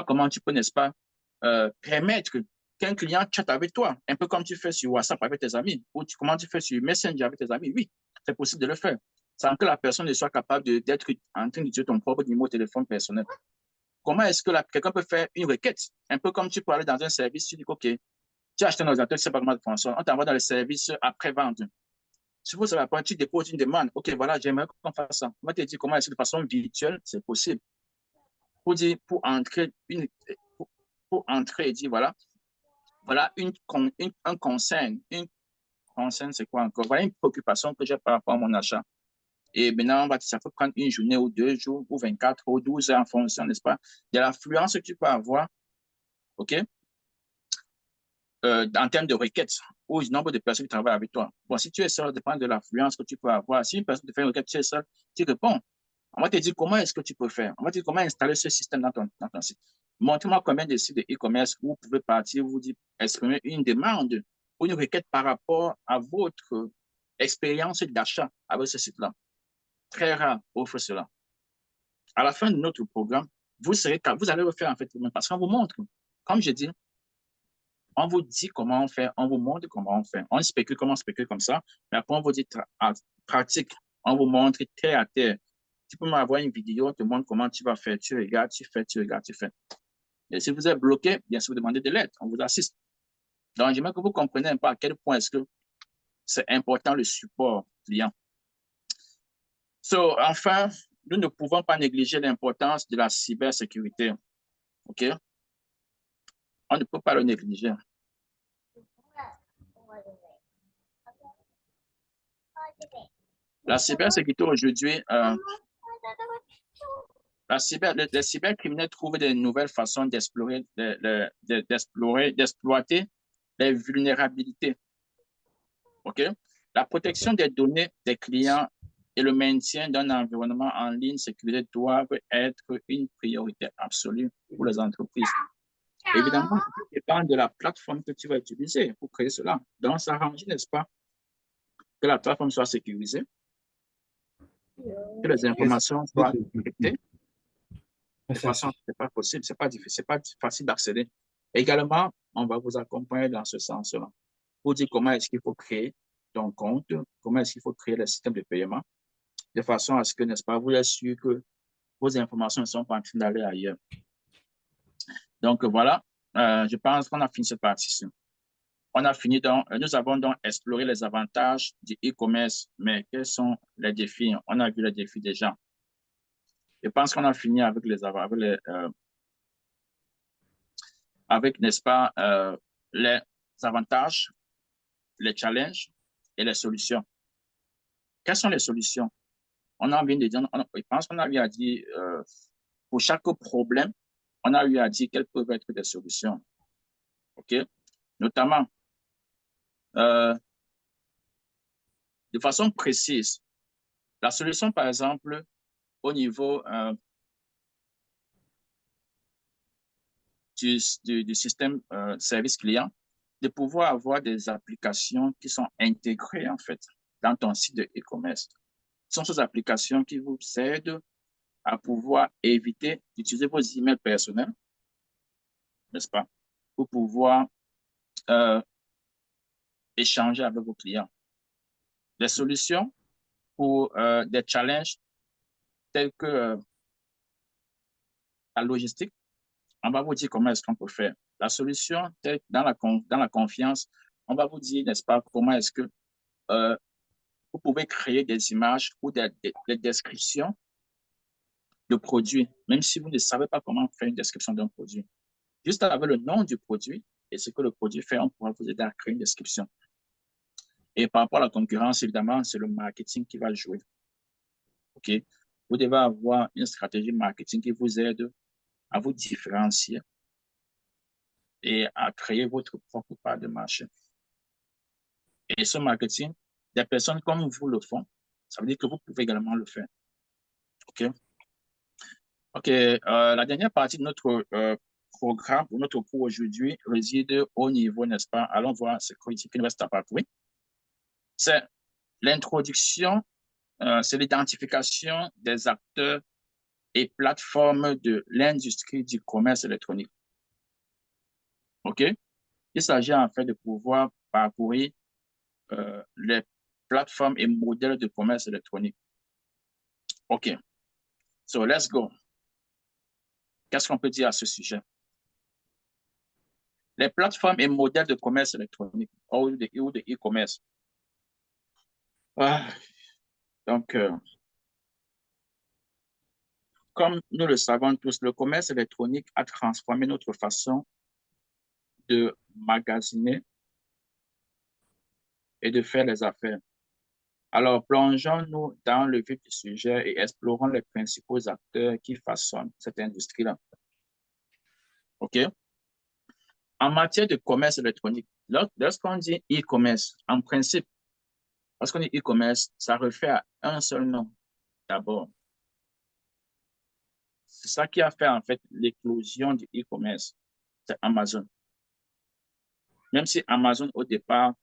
comment tu peux, n'est-ce pas, permettre qu'un client chatte avec toi, un peu comme tu fais sur WhatsApp avec tes amis, ou comment tu fais sur Messenger avec tes amis. Oui, c'est possible de le faire, sans que la personne ne soit capable d'être en train d'utiliser ton propre numéro de téléphone personnel. Comment est-ce que quelqu'un peut faire une requête? Un peu comme tu peux aller dans un service, tu dis, OK, tu as acheté un ordinateur, tu ne sais pas comment ça fonctionne, on t'envoie dans le service après-vente. Si vous savez pas, tu déposes une demande, OK, voilà, j'aimerais qu'on fasse ça. On va te dire comment est-ce que de façon virtuelle, c'est possible. Pour entrer, pour entrer et dire, voilà un concern. Une concern, c'est quoi encore? Voilà une préoccupation que j'ai par rapport à mon achat. Et maintenant, ça peut prendre une journée ou 2 jours ou 24 ou 12 heures en fonction, n'est-ce pas, de l'affluence que tu peux avoir, OK, en termes de requêtes ou du nombre de personnes qui travaillent avec toi. Bon, si tu es seul, ça dépend de l'affluence que tu peux avoir. Si une personne te fait une requête, tu es seul, tu réponds. On va te dire comment est-ce que tu peux faire. On va te dire comment installer ce système dans ton site. Montrez-moi combien de sites de e-commerce où vous pouvez partir, vous dire, exprimer une demande ou une requête par rapport à votre expérience d'achat avec ce site-là. Très rare offre cela. À la fin de notre programme, vous allez le faire en fait vous-même parce qu'on vous montre. Comme je dis, on vous dit comment on fait, on vous montre comment on fait. On spécule comment on spécule comme ça, mais après on vous dit pratique. On vous montre terre à terre. Tu peux m'avoir une vidéo, on te montre comment tu vas faire. Tu regardes, tu fais, tu regardes, tu fais. Et si vous êtes bloqué, bien sûr, vous demandez de l'aide. On vous assiste. Donc, j'aimerais que vous compreniez un peu à quel point est-ce que c'est important le support client. Enfin, nous ne pouvons pas négliger l'importance de la cybersécurité. OK? On ne peut pas le négliger. La cybersécurité aujourd'hui, les cybercriminels trouvent des nouvelles façons d'exploiter les vulnérabilités. OK? La protection des données des clients et le maintien d'un environnement en ligne sécurisé doivent être une priorité absolue pour les entreprises. Évidemment, ça dépend de la plateforme que tu vas utiliser pour créer cela. Donc, ça s'arrange, n'est-ce pas, que la plateforme soit sécurisée, que les informations soient protégées. De toute façon, ce n'est pas possible, ce n'est pas facile d'accéder. Également, on va vous accompagner dans ce sens-là pour dire comment est-ce qu'il faut créer ton compte, comment est-ce qu'il faut créer le système de paiement, de façon à ce que, n'est-ce pas, vous êtes sûr que vos informations ne sont pas en train d'aller ailleurs. Donc, voilà, je pense qu'on a fini cette partie-ci. On a fini donc, nous avons donc exploré les avantages du e-commerce, mais quels sont les défis? On a vu les défis déjà. Je pense qu'on a fini avec n'est-ce pas, les avantages, les challenges et les solutions. Quelles sont les solutions? On a envie de dire, je pense qu'on a eu à dire, pour chaque problème, on a eu à dire quelles peuvent être des solutions. OK? Notamment, de façon précise, la solution, par exemple, au niveau du système service client, de pouvoir avoir des applications qui sont intégrées, en fait, dans ton site de e-commerce. Ce sont ces applications qui vous aident à pouvoir éviter d'utiliser vos emails personnels, n'est-ce pas, pour pouvoir euh, échanger avec vos clients. Des solutions pour des challenges tels que la logistique, on va vous dire comment est-ce qu'on peut faire. La solution, dans la confiance, on va vous dire, n'est-ce pas, comment est-ce que vous pouvez créer des images ou des descriptions de produits, même si vous ne savez pas comment faire une description d'un produit. Juste avec le nom du produit et ce que le produit fait, on pourra vous aider à créer une description. Et par rapport à la concurrence, évidemment, c'est le marketing qui va jouer. OK? Vous devez avoir une stratégie marketing qui vous aide à vous différencier et à créer votre propre part de marché. Et ce marketing, des personnes comme vous le font, ça veut dire que vous pouvez également le faire. OK? OK. La dernière partie de notre programme, ou notre cours aujourd'hui, réside au niveau, n'est-ce pas? Allons voir ce qu'il nous reste à parcourir. C'est l'introduction, c'est l'identification des acteurs et plateformes de l'industrie du commerce électronique. OK? Il s'agit en fait de pouvoir parcourir les plateformes et modèles de commerce électronique. OK. So, let's go. Qu'est-ce qu'on peut dire à ce sujet? Les plateformes et modèles de commerce électronique ou de e-commerce. Donc, comme nous le savons tous, le commerce électronique a transformé notre façon de magasiner et de faire les affaires. Alors, plongeons-nous dans le vif du sujet et explorons les principaux acteurs qui façonnent cette industrie-là. OK? En matière de commerce électronique, lorsqu'on dit e-commerce, en principe, lorsqu'on dit e-commerce, ça réfère à un seul nom d'abord. C'est ça qui a fait en fait l'éclosion du e-commerce, c'est Amazon. Même si Amazon au départ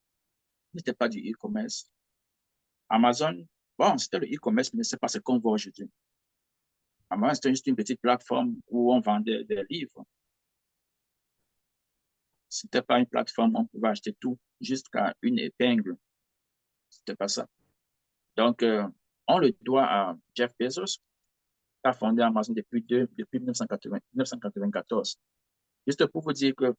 n'était pas du e-commerce. Amazon, bon, c'était le e-commerce, mais ce n'est pas ce qu'on voit aujourd'hui. Amazon, c'était juste une petite plateforme où on vendait des livres. Ce n'était pas une plateforme où on pouvait acheter tout jusqu'à une épingle. Ce n'était pas ça. Donc, on le doit à Jeff Bezos, qui a fondé Amazon depuis 1994. Juste pour vous dire que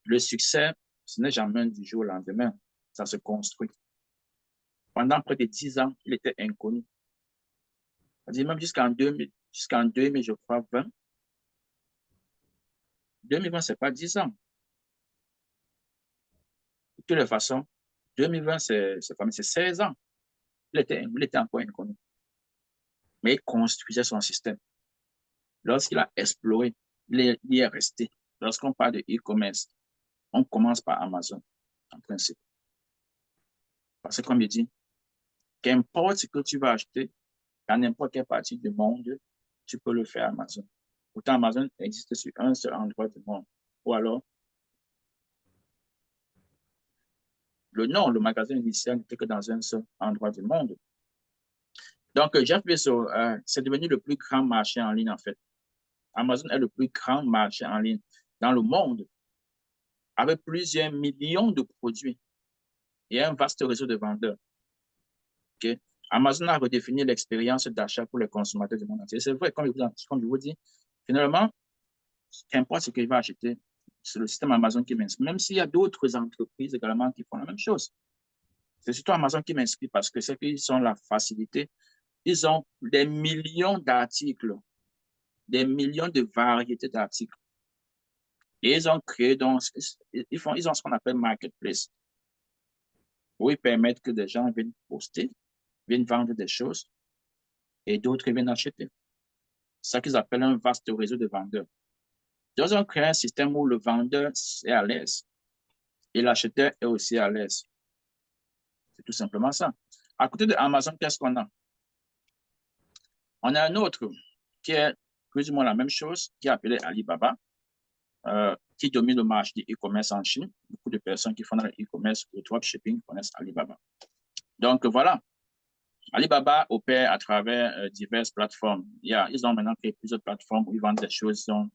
le succès, ce n'est jamais du jour au lendemain. Ça se construit. Pendant près de 10 ans, il était inconnu. C'est-à-dire même jusqu'en 2000, je crois, 2020, ce n'est pas 10 ans. De toutes les façons, 2020, c'est 16 ans. Il était encore inconnu. Mais il construisait son système. Lorsqu'il a exploré, il y est resté. Lorsqu'on parle de e-commerce, on commence par Amazon, en principe. Parce que, comme je dis, qu'importe ce que tu vas acheter, dans n'importe quelle partie du monde, tu peux le faire à Amazon. Pourtant, Amazon existe sur un seul endroit du monde. Ou alors, le magasin initial n'était que dans un seul endroit du monde. Donc, Jeff Bezos, c'est devenu le plus grand marché en ligne, en fait. Amazon est le plus grand marché en ligne dans le monde, avec plusieurs millions de produits et un vaste réseau de vendeurs. Okay? Amazon a redéfini l'expérience d'achat pour les consommateurs du monde entier. C'est vrai, comme je vous dis, finalement, qu'importe ce qu'il va acheter, c'est le système Amazon qui m'inspire. Même s'il y a d'autres entreprises également qui font la même chose. C'est surtout Amazon qui m'inspire parce que c'est qu'ils ont la facilité. Ils ont des millions d'articles, des millions de variétés d'articles. Et ils ont créé, donc, ils ont ce qu'on appelle Marketplace, où ils permettent que des gens viennent poster, viennent vendre des choses et d'autres viennent acheter. C'est ça qu'ils appellent un vaste réseau de vendeurs. Ils ont créé un système où le vendeur est à l'aise et l'acheteur est aussi à l'aise. C'est tout simplement ça. À côté de Amazon, qu'est-ce qu'on a? On a un autre qui est plus ou moins la même chose, qui est appelé Alibaba, qui domine le marché du e-commerce en Chine. Beaucoup de personnes qui font le e-commerce ou le dropshipping connaissent Alibaba. Donc voilà, Alibaba opère à travers diverses plateformes. Ils ont maintenant créé plusieurs plateformes où ils vendent des choses, dont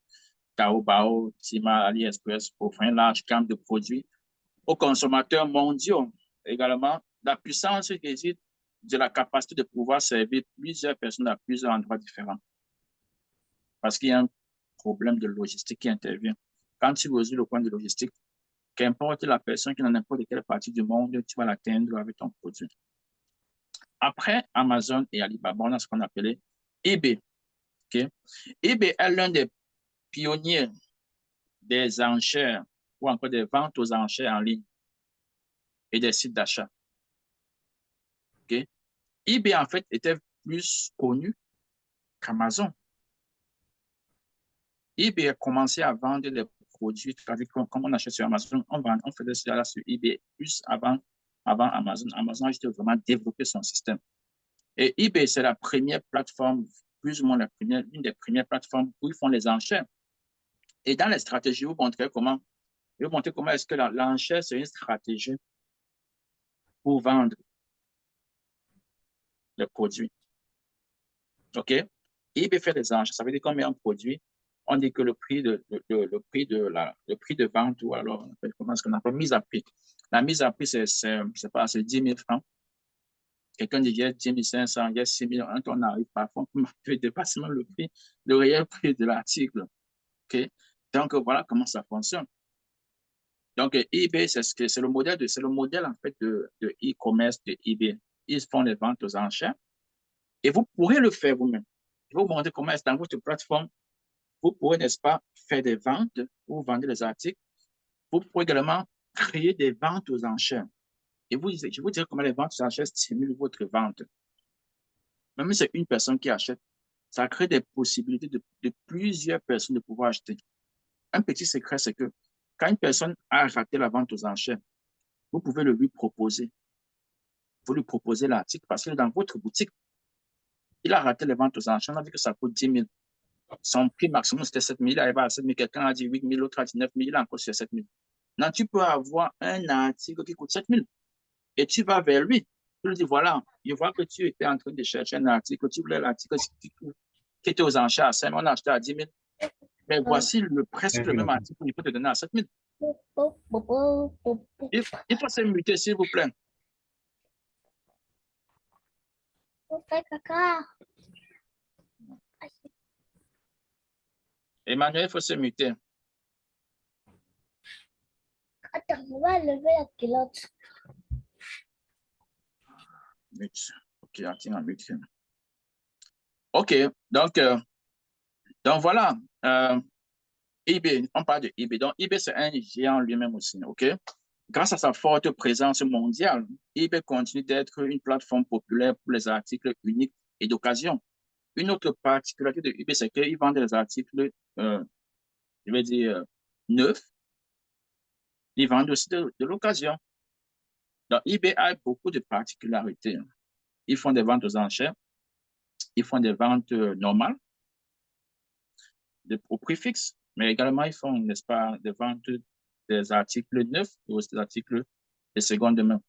Taobao, Tmall, AliExpress, pour offrir une large gamme de produits aux consommateurs mondiaux. Également, la puissance réside de la capacité de pouvoir servir plusieurs personnes à plusieurs endroits différents. Parce qu'il y a un problème de logistique qui intervient. Quand tu résous le point de logistique, qu'importe la personne qui est dans n'importe quelle partie du monde, tu vas l'atteindre avec ton produit. Après Amazon et Alibaba, on a ce qu'on appelait eBay. Okay? eBay est l'un des pionniers des enchères ou encore des ventes aux enchères en ligne et des sites d'achat. Okay? eBay, en fait, était plus connu qu'Amazon. eBay a commencé à vendre des produits, comme on achète sur Amazon, on faisait cela sur eBay plus avant Amazon. Amazon a juste vraiment développé son système. Et eBay, c'est la première plateforme, plus ou moins une des premières plateformes où ils font les enchères. Et dans les stratégies, je vais vous montrer comment est-ce que l'enchère, c'est une stratégie pour vendre les produits. OK? eBay fait des enchères. Ça veut dire qu'on met un produit, on dit que le prix de vente, ou alors on appelle, comment est-ce qu'on appelle, mise à prix. La mise à prix, c'est 10 000 francs. Quelqu'un dit, il y a 10 500, il y a 6 000, on arrive parfois, on peut dépasser le prix, le réel prix de l'article. OK? Donc, voilà comment ça fonctionne. Donc, eBay, c'est le modèle, en fait, de e-commerce de eBay. Ils font les ventes aux enchères et vous pourrez le faire vous-même. Je vais vous montrer comment est-ce dans votre plateforme, vous pourrez, n'est-ce pas, faire des ventes ou vendre des articles. Vous pourrez également créer des ventes aux enchères. Et je vous dirai comment les ventes aux enchères stimulent votre vente. Même si c'est une personne qui achète, ça crée des possibilités de plusieurs personnes de pouvoir acheter. Un petit secret, c'est que quand une personne a raté la vente aux enchères, vous pouvez le lui proposer. Vous lui proposez l'article parce qu'il est dans votre boutique. Il a raté les ventes aux enchères, on a dit que ça coûte 10 000. Son prix maximum, c'était 7 000. Il arrive à 7 000. Quelqu'un a dit 8 000, l'autre a dit 9 000. Il a encore sur 7 000. Non, tu peux avoir un article qui coûte 7 000 et tu vas vers lui. Tu lui dis, voilà, je vois que tu étais en train de chercher un article, tu voulais l'article qui était aux enchères à 5 000, on a acheté à 10 000. Mais voici presque le même article qu'il peut te donner à 7 000. Il faut se muter, s'il vous plaît. Emmanuel, il faut se muter. Attends, on va lever la culotte. Mute. OK, attends, mute. OK, donc voilà. eBay, on parle de eBay. Donc, eBay, c'est un géant lui-même aussi. OK? Grâce à sa forte présence mondiale, eBay continue d'être une plateforme populaire pour les articles uniques et d'occasion. Une autre particularité de eBay, c'est qu'ils vendent des articles, je vais dire, neufs. Ils vendent aussi de l'occasion. Donc, eBay a beaucoup de particularités. Ils font des ventes aux enchères. Ils font des ventes normales, au prix fixe. Mais également, ils font, n'est-ce pas, des ventes des articles neufs et aussi des articles de seconde main.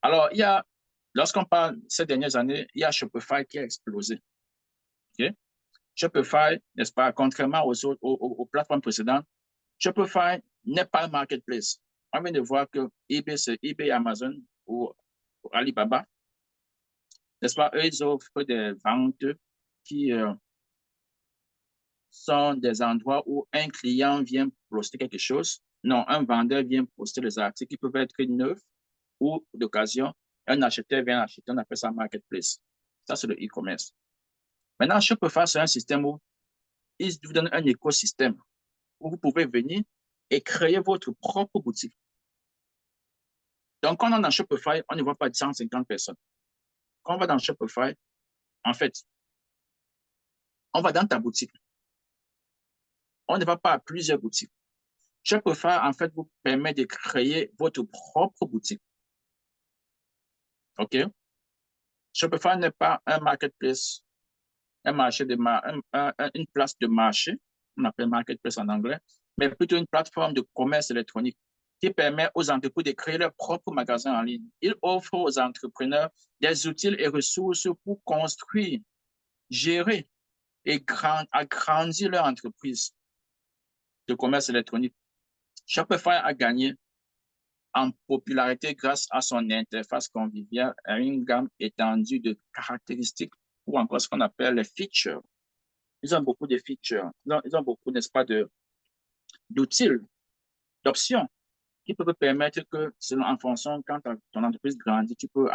Alors, lorsqu'on parle ces dernières années, il y a Shopify qui a explosé. Okay? Shopify, n'est-ce pas, contrairement aux plateformes précédentes, Shopify n'est pas un marketplace. On vient de voir que eBay, c'est eBay, Amazon ou Alibaba. N'est-ce pas? Eux, ils offrent des ventes qui sont des endroits où un client vient poster quelque chose. Non, un vendeur vient poster les articles qui peuvent être neufs ou d'occasion. Un acheteur vient acheter, on appelle ça marketplace. Ça, c'est le e-commerce. Maintenant, Shopify, c'est un système où ils vous donnent un écosystème où vous pouvez venir et créer votre propre boutique. Donc, quand on est dans Shopify, on ne voit pas de 150 personnes. Quand on va dans Shopify, en fait, on va dans ta boutique. On ne va pas à plusieurs boutiques. Shopify, en fait, vous permet de créer votre propre boutique. OK? Shopify n'est pas un marketplace, un marché de une place de marché, on appelle marketplace en anglais, mais plutôt une plateforme de commerce électronique qui permet aux entreprises de créer leur propre magasin en ligne. Il offre aux entrepreneurs des outils et ressources pour construire, gérer et agrandir leur entreprise de commerce électronique. Shopify a gagné en popularité grâce à son interface conviviale et une gamme étendue de caractéristiques ou encore ce qu'on appelle les features. Ils ont beaucoup de features. Ils ont beaucoup, n'est-ce pas, d'outils, d'options qui peuvent permettre que, selon, en fonction, quand ton entreprise grandit, tu peux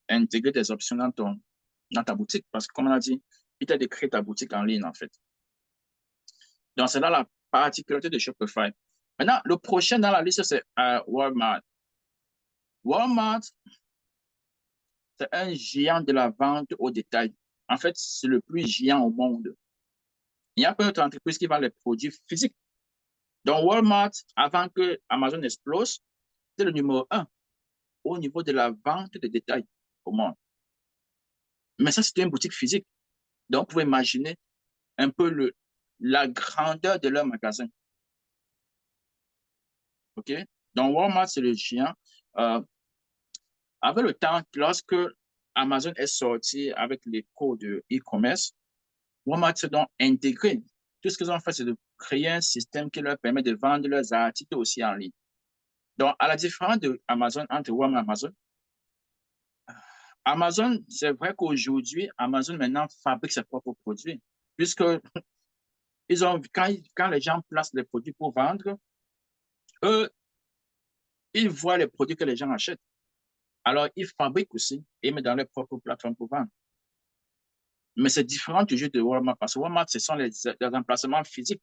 intégrer des options dans ta boutique. Parce que, comme on a dit, il t'a de créer ta boutique en ligne, en fait. Donc, c'est là la particularité de Shopify. Maintenant, le prochain dans la liste, c'est Walmart. Walmart, c'est un géant de la vente au détail. En fait, c'est le plus géant au monde. Il n'y a pas d'autre entreprise qui vend les produits physiques. Donc, Walmart, avant que Amazon explose, c'est le numéro 1 au niveau de la vente de détail au monde. Mais ça, c'était une boutique physique. Donc, vous pouvez imaginer un peu la grandeur de leur magasin. OK? Donc, Walmart, c'est le géant. Euh, avec le temps, lorsque Amazon est sorti avec les codes de e-commerce, Walmart s'est donc intégré. Tout ce qu'ils ont fait, c'est de créer un système qui leur permet de vendre leurs articles aussi en ligne. Donc, à la différence de Amazon, entre Walmart et Amazon, Amazon, c'est vrai qu'aujourd'hui, Amazon maintenant fabrique ses propres produits, puisque ils ont, quand les gens placent les produits pour vendre, eux, ils voient les produits que les gens achètent. Alors, ils fabriquent aussi et mettent dans leur propre plateforme pour vendre. Mais c'est différent toujours de Walmart, parce que Walmart, ce sont les emplacements physiques.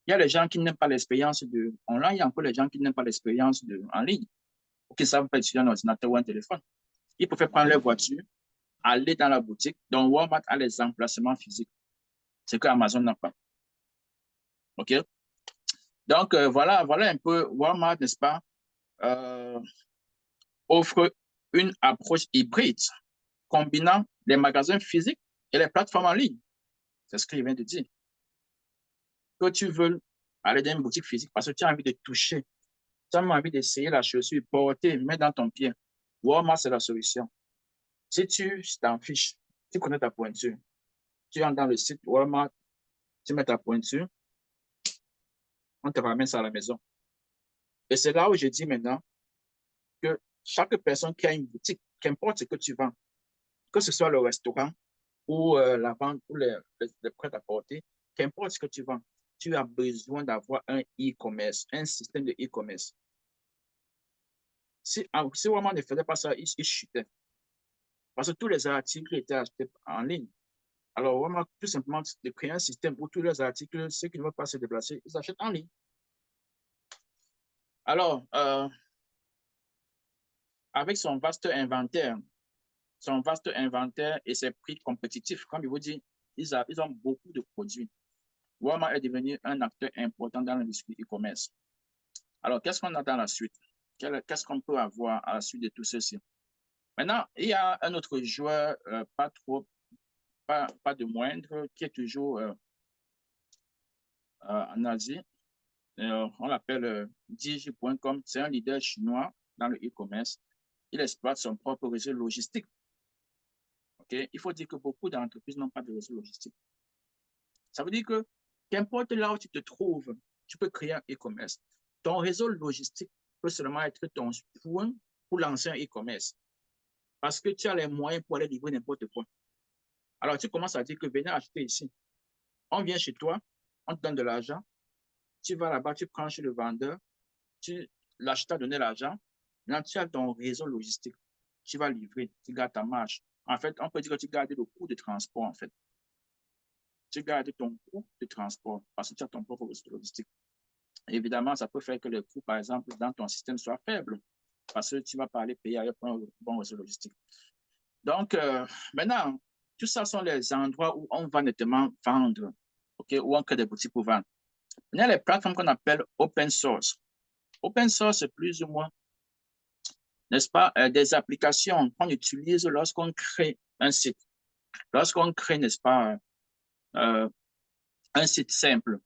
Il y a les gens qui n'aiment pas l'expérience de online, il y a encore les gens qui n'aiment pas l'expérience en ligne, ou qui ne savent pas utiliser un ordinateur ou un téléphone. Ils peuvent prendre leur voiture, aller dans la boutique. Donc, Walmart a les emplacements physiques, ce que Amazon n'a pas. OK? Donc, voilà un peu, Walmart, n'est-ce pas, offre une approche hybride, combinant les magasins physiques et les plateformes en ligne. C'est ce que je viens de dire. Que tu veux aller dans une boutique physique parce que tu as envie de toucher, tu as envie d'essayer la chaussure, porter, mettre dans ton pied. Walmart, c'est la solution. Si tu t'en fiches, tu connais ta pointure, tu entres dans le site Walmart, tu mets ta pointure, on te ramène ça à la maison. Et c'est là où je dis maintenant que chaque personne qui a une boutique, qu'importe ce que tu vends, que ce soit le restaurant ou la vente ou les prêts à porter, qu'importe ce que tu vends, tu as besoin d'avoir un e-commerce, un système de e-commerce. Si Walmart ne faisait pas ça, il chutait. Parce que tous les articles étaient achetés en ligne. Alors, Walmart, tout simplement, de créer un système où tous les articles, ceux qui ne veulent pas se déplacer, ils achètent en ligne. Alors, avec son vaste inventaire et ses prix compétitifs, comme je vous dis, ils ont beaucoup de produits. Walmart est devenu un acteur important dans l'industrie e-commerce. Alors, qu'est-ce qu'on a dans la suite? Qu'est-ce qu'on peut avoir à la suite de tout ceci? Maintenant, il y a un autre joueur, pas de moindre, qui est toujours en Asie. On l'appelle Digi.com. C'est un leader chinois dans le e-commerce. Il exploite son propre réseau logistique. Okay? Il faut dire que beaucoup d'entreprises n'ont pas de réseau logistique. Ça veut dire que qu'importe là où tu te trouves, tu peux créer un e-commerce. Ton réseau logistique peut seulement être ton point pour lancer un e-commerce. parce que tu as les moyens pour aller livrer n'importe quoi. Alors, tu commences à dire que venez acheter ici. On vient chez toi, on te donne de l'argent, tu vas là-bas, tu prends chez le vendeur, l'acheteur a donné l'argent, maintenant tu as ton réseau logistique. Tu vas livrer, tu gardes ta marge. En fait, on peut dire que tu gardes le coût de transport, en fait. Tu gardes ton coût de transport parce que tu as ton propre réseau logistique. Évidemment, ça peut faire que le coût, par exemple, dans ton système soit faible parce que tu vas pas aller payer avec un bon réseau logistique. Donc, maintenant, tout ça sont les endroits où on va nettement vendre, okay, où on crée des boutiques pour vendre. Il y a les plateformes qu'on appelle open source. Open source, c'est plus ou moins, n'est-ce pas, des applications qu'on utilise lorsqu'on crée un site. Lorsqu'on crée, n'est-ce pas, un site simple.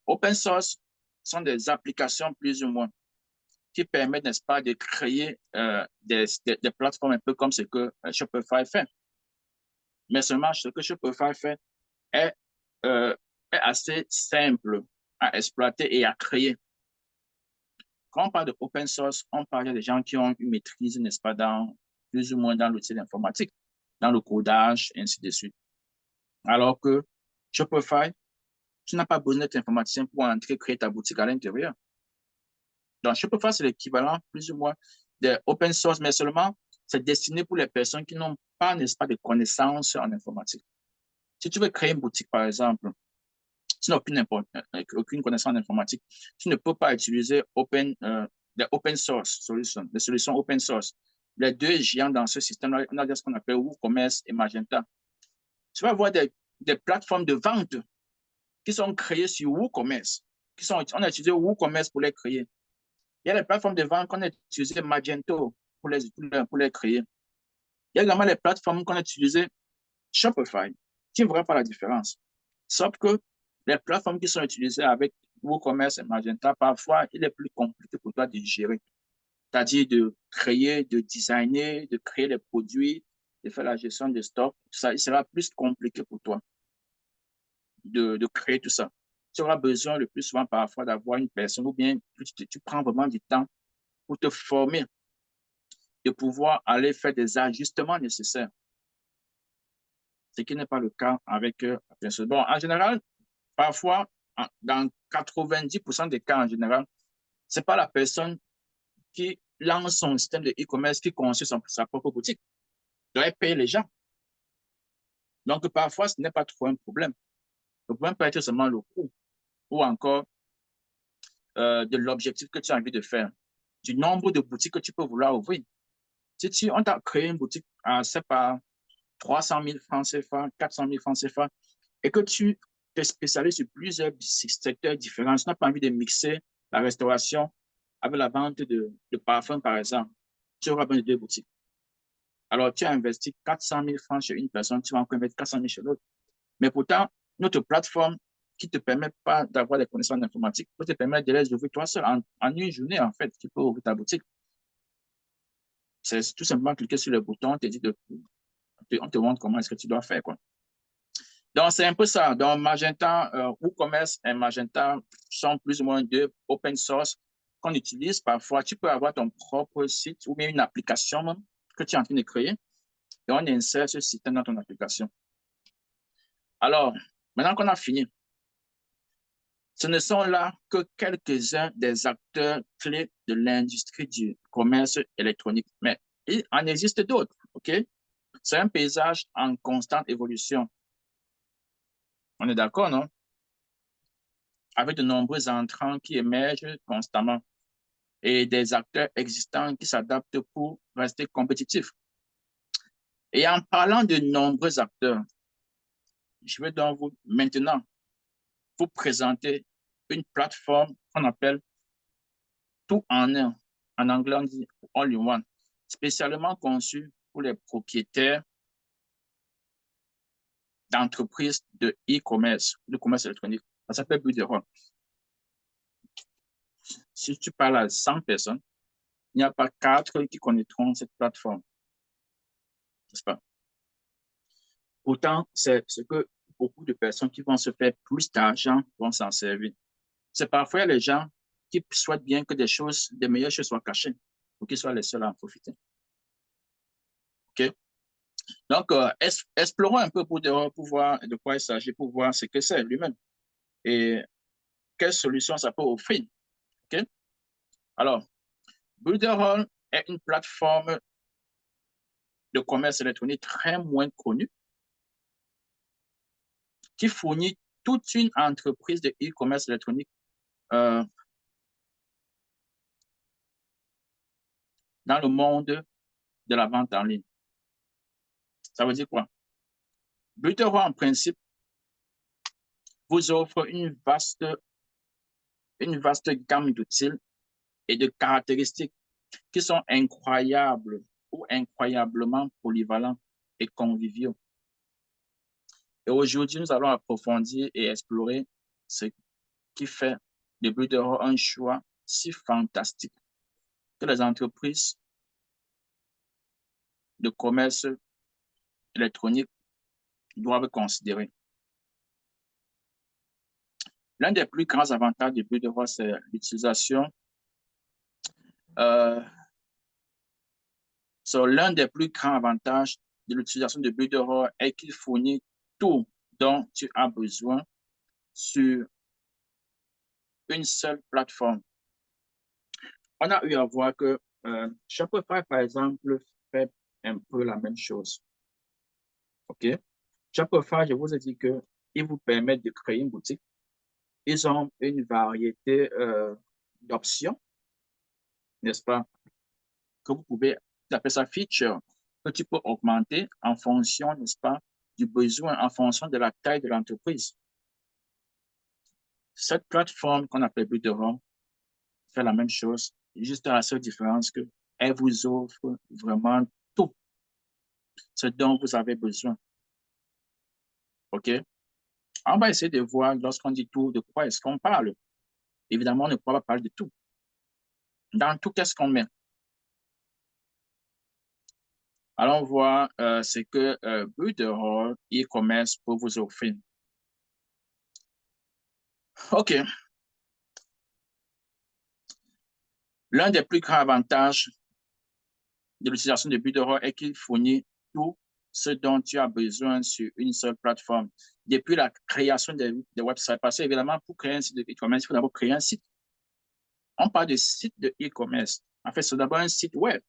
Open source sont des applications plus ou moins qui permettent, n'est-ce pas, de créer des plateformes un peu comme ce que Shopify fait. Mais seulement ce que Shopify fait est, est assez simple à exploiter et à créer. Quand on parle de open source, on parle des gens qui ont une maîtrise, n'est-ce pas, dans, plus ou moins dans l'outil informatique, dans le codage, et ainsi de suite. Alors que Shopify, tu n'as pas besoin d'être informaticien pour entrer, créer ta boutique à l'intérieur. Donc, Shopify, c'est l'équivalent plus ou moins de open source, mais seulement c'est destiné pour les personnes qui n'ont pas, n'est-ce pas, de connaissances en informatique. Si tu veux créer une boutique, par exemple, tu n'as aucune connaissance en informatique, tu ne peux pas utiliser des open source solutions, des solutions open source. Les deux géants dans ce système-là, on a ce qu'on appelle WooCommerce et Magenta. Tu vas avoir des plateformes de vente qui sont créées sur WooCommerce. On a utilisé WooCommerce pour les créer. Il y a les plateformes de vente qu'on a utilisées Magento pour les créer. Il y a également les plateformes qu'on a utilisées Shopify. Tu ne verras pas la différence. Sauf que les plateformes qui sont utilisées avec WooCommerce et Magenta, parfois, il est plus compliqué pour toi de gérer. C'est-à-dire de créer, de designer, de créer les produits, de faire la gestion des stocks. Ça, il sera plus compliqué pour toi de créer tout ça. Tu auras besoin le plus souvent parfois d'avoir une personne ou bien tu prends vraiment du temps pour te former, de pouvoir aller faire des ajustements nécessaires, ce qui n'est pas le cas avec bon, en général, parfois, dans 90% des cas en général, ce n'est pas la personne qui lance son système de e-commerce qui conçoit sa propre boutique. Il doit payer les gens. Donc, parfois, ce n'est pas trop un problème. Le problème peut être seulement le coût ou encore de l'objectif que tu as envie de faire, du nombre de boutiques que tu peux vouloir ouvrir. Si on t'a créé une boutique à, c'est pas 300 000 francs CFA, 400 000 francs CFA, et que tu te spécialises sur plusieurs secteurs différents, tu n'as pas envie de mixer la restauration avec la vente de parfums, par exemple, tu auras besoin de deux boutiques. Alors, tu as investi 400 000 francs chez une personne, tu vas encore mettre 400 000 chez l'autre. Mais pourtant, notre plateforme qui ne te permet pas d'avoir des connaissances informatiques peut te permettre de les ouvrir toi seul en une journée, en fait, tu peux ouvrir ta boutique. C'est tout simplement cliquer sur le bouton, on te montre comment est-ce que tu dois faire, quoi. Donc, c'est un peu ça. Donc, Magenta, WooCommerce et Magenta sont plus ou moins deux open source qu'on utilise. Parfois, tu peux avoir ton propre site ou bien une application même que tu es en train de créer et on insère ce système dans ton application. Alors, maintenant qu'on a fini, ce ne sont là que quelques-uns des acteurs clés de l'industrie du commerce électronique. Mais il en existe d'autres, OK? C'est un paysage en constante évolution. On est d'accord, non? Avec de nombreux entrants qui émergent constamment et des acteurs existants qui s'adaptent pour rester compétitifs. Et en parlant de nombreux acteurs, je vais donc maintenant vous présenter une plateforme qu'on appelle tout en un. En anglais, on dit all in one, spécialement conçue pour les propriétaires d'entreprises de e-commerce, de commerce électronique. Ça s'appelle Builderall. Si tu parles à 100 personnes, il n'y a pas 4 qui connaîtront cette plateforme, n'est-ce pas? Pourtant, c'est ce que beaucoup de personnes qui vont se faire plus d'argent vont s'en servir. C'est parfois les gens qui souhaitent bien que des meilleures choses soient cachées pour qu'ils soient les seuls à en profiter. OK? Donc, explorons un peu pour voir de quoi il s'agit, pour voir ce que c'est lui-même et quelles solutions ça peut offrir. OK? Alors, Builderall est une plateforme de commerce électronique très moins connue qui fournit toute une entreprise de e-commerce électronique dans le monde de la vente en ligne. Ça veut dire quoi? Builderall, en principe, vous offre une vaste gamme d'outils et de caractéristiques qui sont incroyables ou incroyablement polyvalents et conviviaux. Et aujourd'hui, nous allons approfondir et explorer ce qui fait de Builderall un choix si fantastique que les entreprises de commerce électronique doivent considérer. L'un des plus grands avantages de Builderall, c'est l'utilisation. L'un des plus grands avantages de l'utilisation de Builderall est qu'il fournit tout dont tu as besoin sur une seule plateforme. On a eu à voir que Shopify, par exemple, fait un peu la même chose. OK? Shopify, je vous ai dit qu'ils vous permettent de créer une boutique. Ils ont une variété d'options, n'est-ce pas, que vous pouvez appeler ça feature, que tu peux augmenter en fonction, n'est-ce pas, du besoin, en fonction de la taille de l'entreprise. Cette plateforme qu'on appelle Builderall fait la même chose, juste à la seule différence qu'elle vous offre vraiment tout ce dont vous avez besoin. OK? On va essayer de voir, lorsqu'on dit tout, de quoi est-ce qu'on parle. Évidemment, on ne peut pas parler de tout. Dans tout, qu'est-ce qu'on met? Allons voir ce que Builderall e-commerce peut vous offrir. OK. L'un des plus grands avantages de l'utilisation de Builderall est qu'il fournit tout ce dont tu as besoin sur une seule plateforme. Depuis la création des websites, parce qu'évidemment, pour créer un site de e-commerce, il faut d'abord créer un site. On parle de site de e-commerce. En fait, c'est d'abord un site web,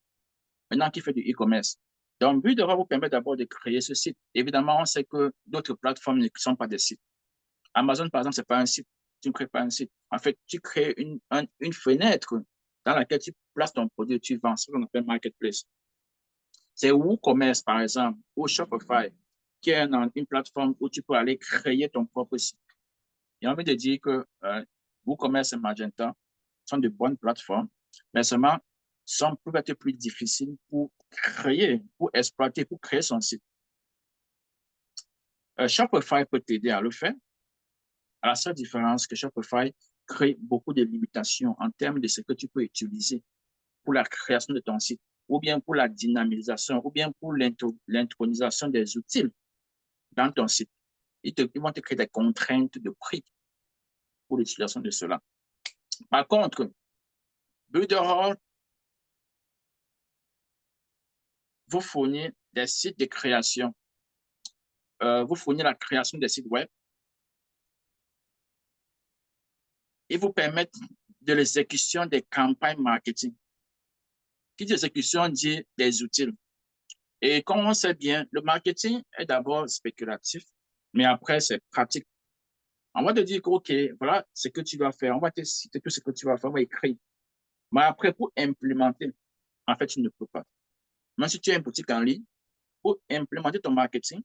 maintenant qui fait du e-commerce. Donc, Builderall vous permet d'abord de créer ce site. Évidemment, on sait que d'autres plateformes ne sont pas des sites. Amazon, par exemple, ce n'est pas un site. Tu ne crées pas un site. En fait, tu crées une fenêtre dans laquelle tu places ton produit et tu vends, ce qu'on appelle marketplace. C'est WooCommerce, par exemple, ou Shopify, qui est une plateforme où tu peux aller créer ton propre site. J'ai envie de dire que WooCommerce et Magento sont de bonnes plateformes, mais seulement sont peut-être plus difficiles pour créer, pour exploiter, pour créer son site. Shopify peut t'aider à le faire, à la seule différence que Shopify crée beaucoup de limitations en termes de ce que tu peux utiliser pour la création de ton site, ou bien pour la dynamisation, ou bien pour l'intronisation des outils dans ton site. Ils vont te créer des contraintes de prix pour l'utilisation de cela. Par contre, Builderall vous fournit des sites de création, vous fournit la création des sites web et vous permettent de l'exécution des campagnes marketing. Qui dit exécution dit des outils. Et comme on sait bien, le marketing est d'abord spéculatif, mais après, c'est pratique. On va te dire que, OK, voilà ce que tu vas faire. On va te citer tout ce que tu vas faire, on va écrire. Mais après, pour implémenter, en fait, tu ne peux pas. Même si tu as une boutique en ligne, pour implémenter ton marketing,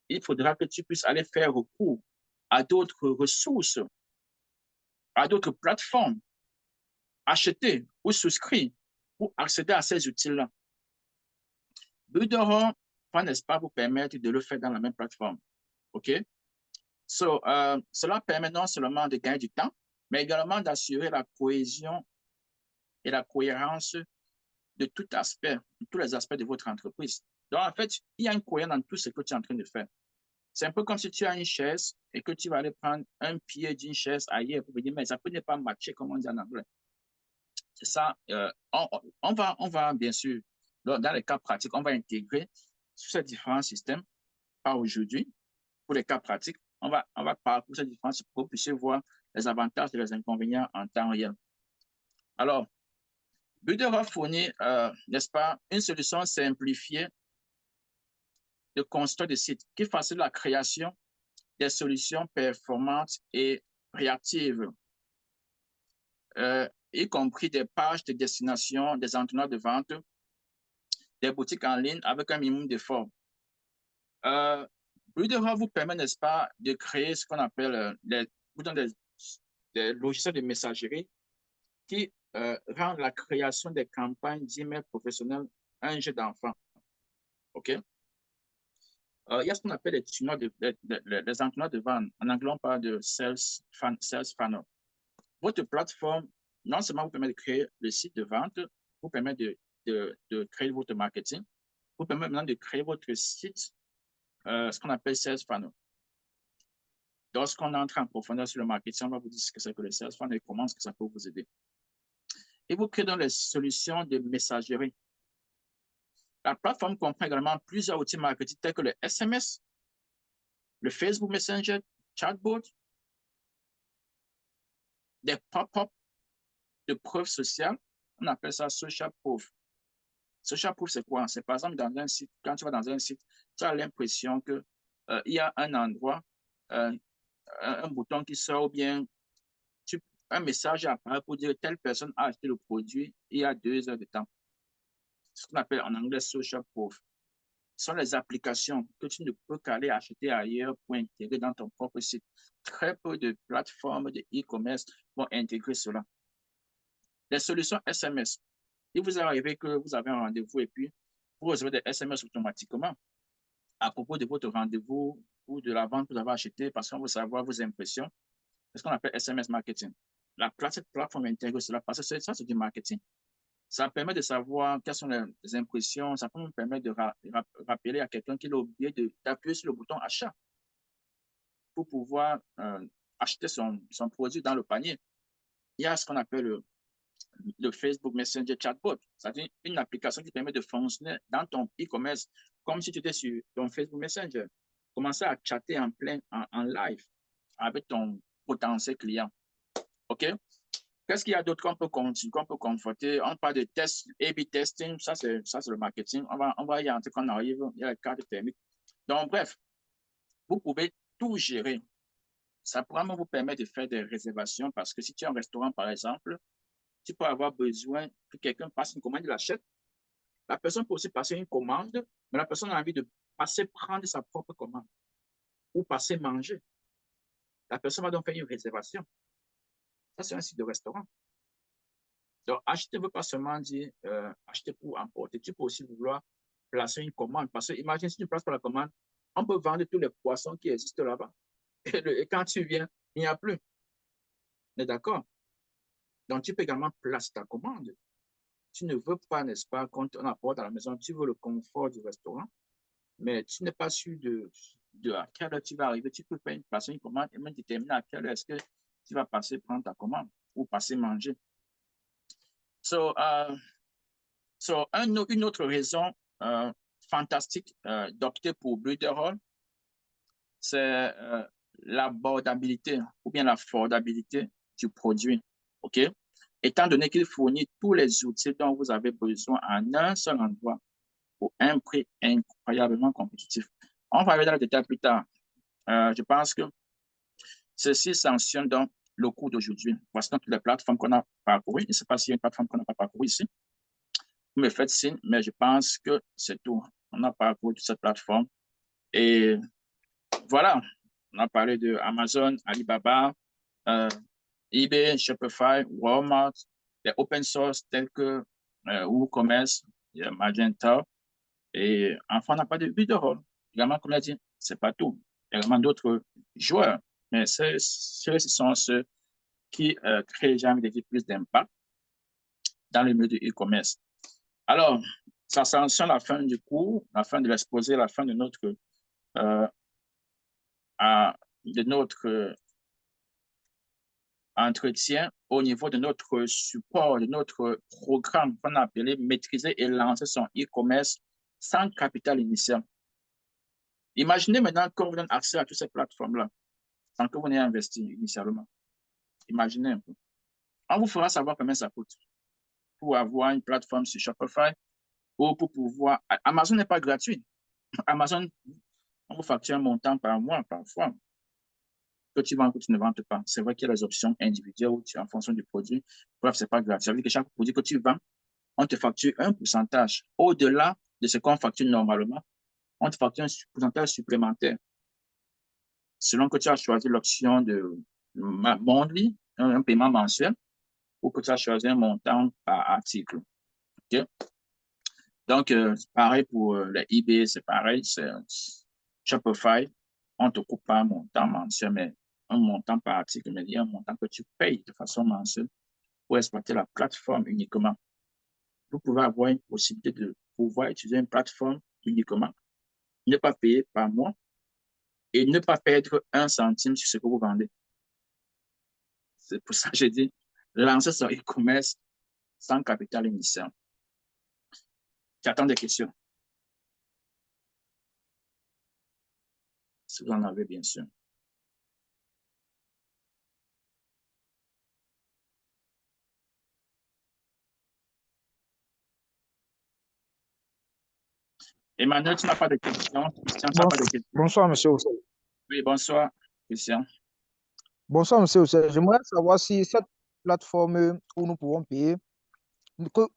il faudra que tu puisses aller faire recours à d'autres ressources, à d'autres plateformes, acheter ou souscrire pour accéder à ces outils-là. Builderall va, n'est-ce pas, vous permettre de le faire dans la même plateforme. OK? Cela permet non seulement de gagner du temps, mais également d'assurer la cohésion et la cohérence de tout aspect, de tous les aspects de votre entreprise. Donc, en fait, il y a une cohérence dans tout ce que tu es en train de faire. C'est un peu comme si tu as une chaise et que tu vas aller prendre un pied d'une chaise ailleurs pour me dire, mais ça peut ne pas matcher, comme on dit en anglais. C'est ça. On va bien sûr, Donc, dans les cas pratiques, on va intégrer sur ces différents systèmes. Pas aujourd'hui. Pour les cas pratiques, on va parcourir ces différents systèmes pour que vous puissiez voir les avantages et les inconvénients en temps réel. Alors, Builderall fournit, n'est-ce pas, une solution simplifiée de construire des sites qui facilite la création des solutions performantes et réactives, y compris des pages de destination, des entonnoirs de vente, des boutiques en ligne avec un minimum d'effort. Builderall vous permet, n'est-ce pas, de créer ce qu'on appelle des logiciels de messagerie qui rendent la création des campagnes d'email professionnels un jeu d'enfant. OK? Il y a ce qu'on appelle les tunnels les entonnoirs de vente. En anglais, on parle de sales funnel. Votre plateforme, non seulement vous permet de créer le site de vente, vous permet de créer votre marketing, vous permet maintenant de créer votre site, ce qu'on appelle sales funnel. Lorsqu'on entre en profondeur sur le marketing, on va vous dire ce que c'est que le sales funnel et comment est-ce que ça peut vous aider. Et vous créez donc les solutions de messagerie. La plateforme comprend également plusieurs outils marketing tels que le SMS, le Facebook Messenger, chatbot, des pop-up de preuves sociales. On appelle ça social proof. Social proof, c'est quoi? C'est par exemple dans un site, quand tu vas dans un site, tu as l'impression qu'il y a un endroit, un bouton qui sort ou bien un message apparaît pour dire que telle personne a acheté le produit il y a 2 heures de temps. Ce qu'on appelle en anglais social proof. Ce sont les applications que tu ne peux qu'aller acheter ailleurs pour intégrer dans ton propre site. Très peu de plateformes de e-commerce vont intégrer cela. Les solutions SMS. Il vous arrive que vous avez un rendez-vous et puis vous recevez des SMS automatiquement à propos de votre rendez-vous ou de la vente que vous avez achetée parce qu'on veut savoir vos impressions. C'est ce qu'on appelle SMS marketing. Cette plateforme intègre cela parce que ça, c'est du marketing. Ça permet de savoir quelles sont les impressions. Ça peut nous permettre de rappeler à quelqu'un qui a oublié d'appuyer sur le bouton achat pour pouvoir acheter son produit dans le panier. Il y a ce qu'on appelle le Facebook Messenger Chatbot, c'est-à-dire une application qui permet de fonctionner dans ton e-commerce comme si tu étais sur ton Facebook Messenger. Commencer à chatter en live avec ton potentiel client. OK? Qu'est-ce qu'il y a d'autre qu'on peut conforter? On parle de test, A/B testing, ça c'est le marketing. On va y entrer quand on arrive, il y a le cadre thermique. Donc, bref, vous pouvez tout gérer. Ça pourra même vous permettre de faire des réservations parce que si tu es un restaurant, par exemple, tu peux avoir besoin que quelqu'un passe une commande, il l'achète. La personne peut aussi passer une commande, mais la personne a envie de passer prendre sa propre commande ou passer manger. La personne va donc faire une réservation. Ça, c'est un site de restaurant. Donc, acheter ne veut pas seulement dire acheter pour emporter. Tu peux aussi vouloir placer une commande. Parce que imagine si tu places pas la commande, on peut vendre tous les poissons qui existent là-bas. Et quand tu viens, il n'y a plus. On est d'accord? Donc, tu peux également placer ta commande. Tu ne veux pas, n'est-ce pas, quand on apporte à la maison, tu veux le confort du restaurant, mais tu n'es pas sûr de à quelle heure tu vas arriver. Tu peux passer une commande et même déterminer à quelle heure est-ce que tu vas passer prendre ta commande ou passer manger. Une autre raison fantastique d'opter pour Builderall, c'est l'abordabilité ou bien l'affordabilité du produit. OK? Étant donné qu'il fournit tous les outils dont vous avez besoin en un seul endroit pour un prix incroyablement compétitif. On va aller dans le détail plus tard. Je pense que ceci sanctionne donc le cours d'aujourd'hui. Voici donc toutes les plateformes qu'on a parcourues. Je ne sais pas s'il y a une plateforme qu'on n'a pas parcourue ici. Vous me faites signe, mais je pense que c'est tout. On a parcouru toute cette plateforme. Et voilà, on a parlé de Amazon, Alibaba, eBay, Shopify, Walmart, des open source tels que WooCommerce, Magento. Et enfin, on n'a pas de Builderall. Également, comme je l'ai dit, ce n'est pas tout. Il y a également d'autres joueurs, mais ce sont ceux qui créent, j'ai envie de dire, plus d'impact dans le milieu du e-commerce. Alors, ça sanctionne la fin du cours, la fin de l'exposé, la fin de notre entretien au niveau de notre support, de notre programme qu'on a appelé maîtriser et lancer son e-commerce sans capital initial. Imaginez maintenant qu'on vous donne accès à toutes ces plateformes-là sans que vous n'ayez investi initialement. Imaginez un peu. On vous fera savoir combien ça coûte pour avoir une plateforme sur Shopify ou pour pouvoir... Amazon n'est pas gratuit. Amazon, on vous facture un montant par mois, parfois. Que tu vends, que tu ne vends pas. C'est vrai qu'il y a les options individuelles où tu, en fonction du produit. Bref, ce n'est pas gratuit. Ça veut dire que chaque produit que tu vends, on te facture un pourcentage. Au-delà de ce qu'on facture normalement, on te facture un pourcentage supplémentaire. Selon que tu as choisi l'option de monthly, un paiement mensuel, ou que tu as choisi un montant par article. Okay? Donc, pareil pour les eBay, c'est pareil. Shopify, on ne te coupe pas un montant mensuel, mais un montant par article, mais il y a un montant que tu payes de façon mensuelle pour exploiter la plateforme uniquement. Vous pouvez avoir une possibilité de pouvoir utiliser une plateforme uniquement, ne pas payer par mois et ne pas perdre un centime sur ce que vous vendez. C'est pour ça que j'ai dit, lancer son e-commerce sans capital initial. J'attends des questions. Si vous en avez, bien sûr. Emmanuel, tu n'as pas de questions? Christian, tu n'as pas de questions? Bonsoir, monsieur Oussel. Oui, bonsoir, Christian. Bonsoir, monsieur Oussel. J'aimerais savoir si cette plateforme où nous pouvons payer,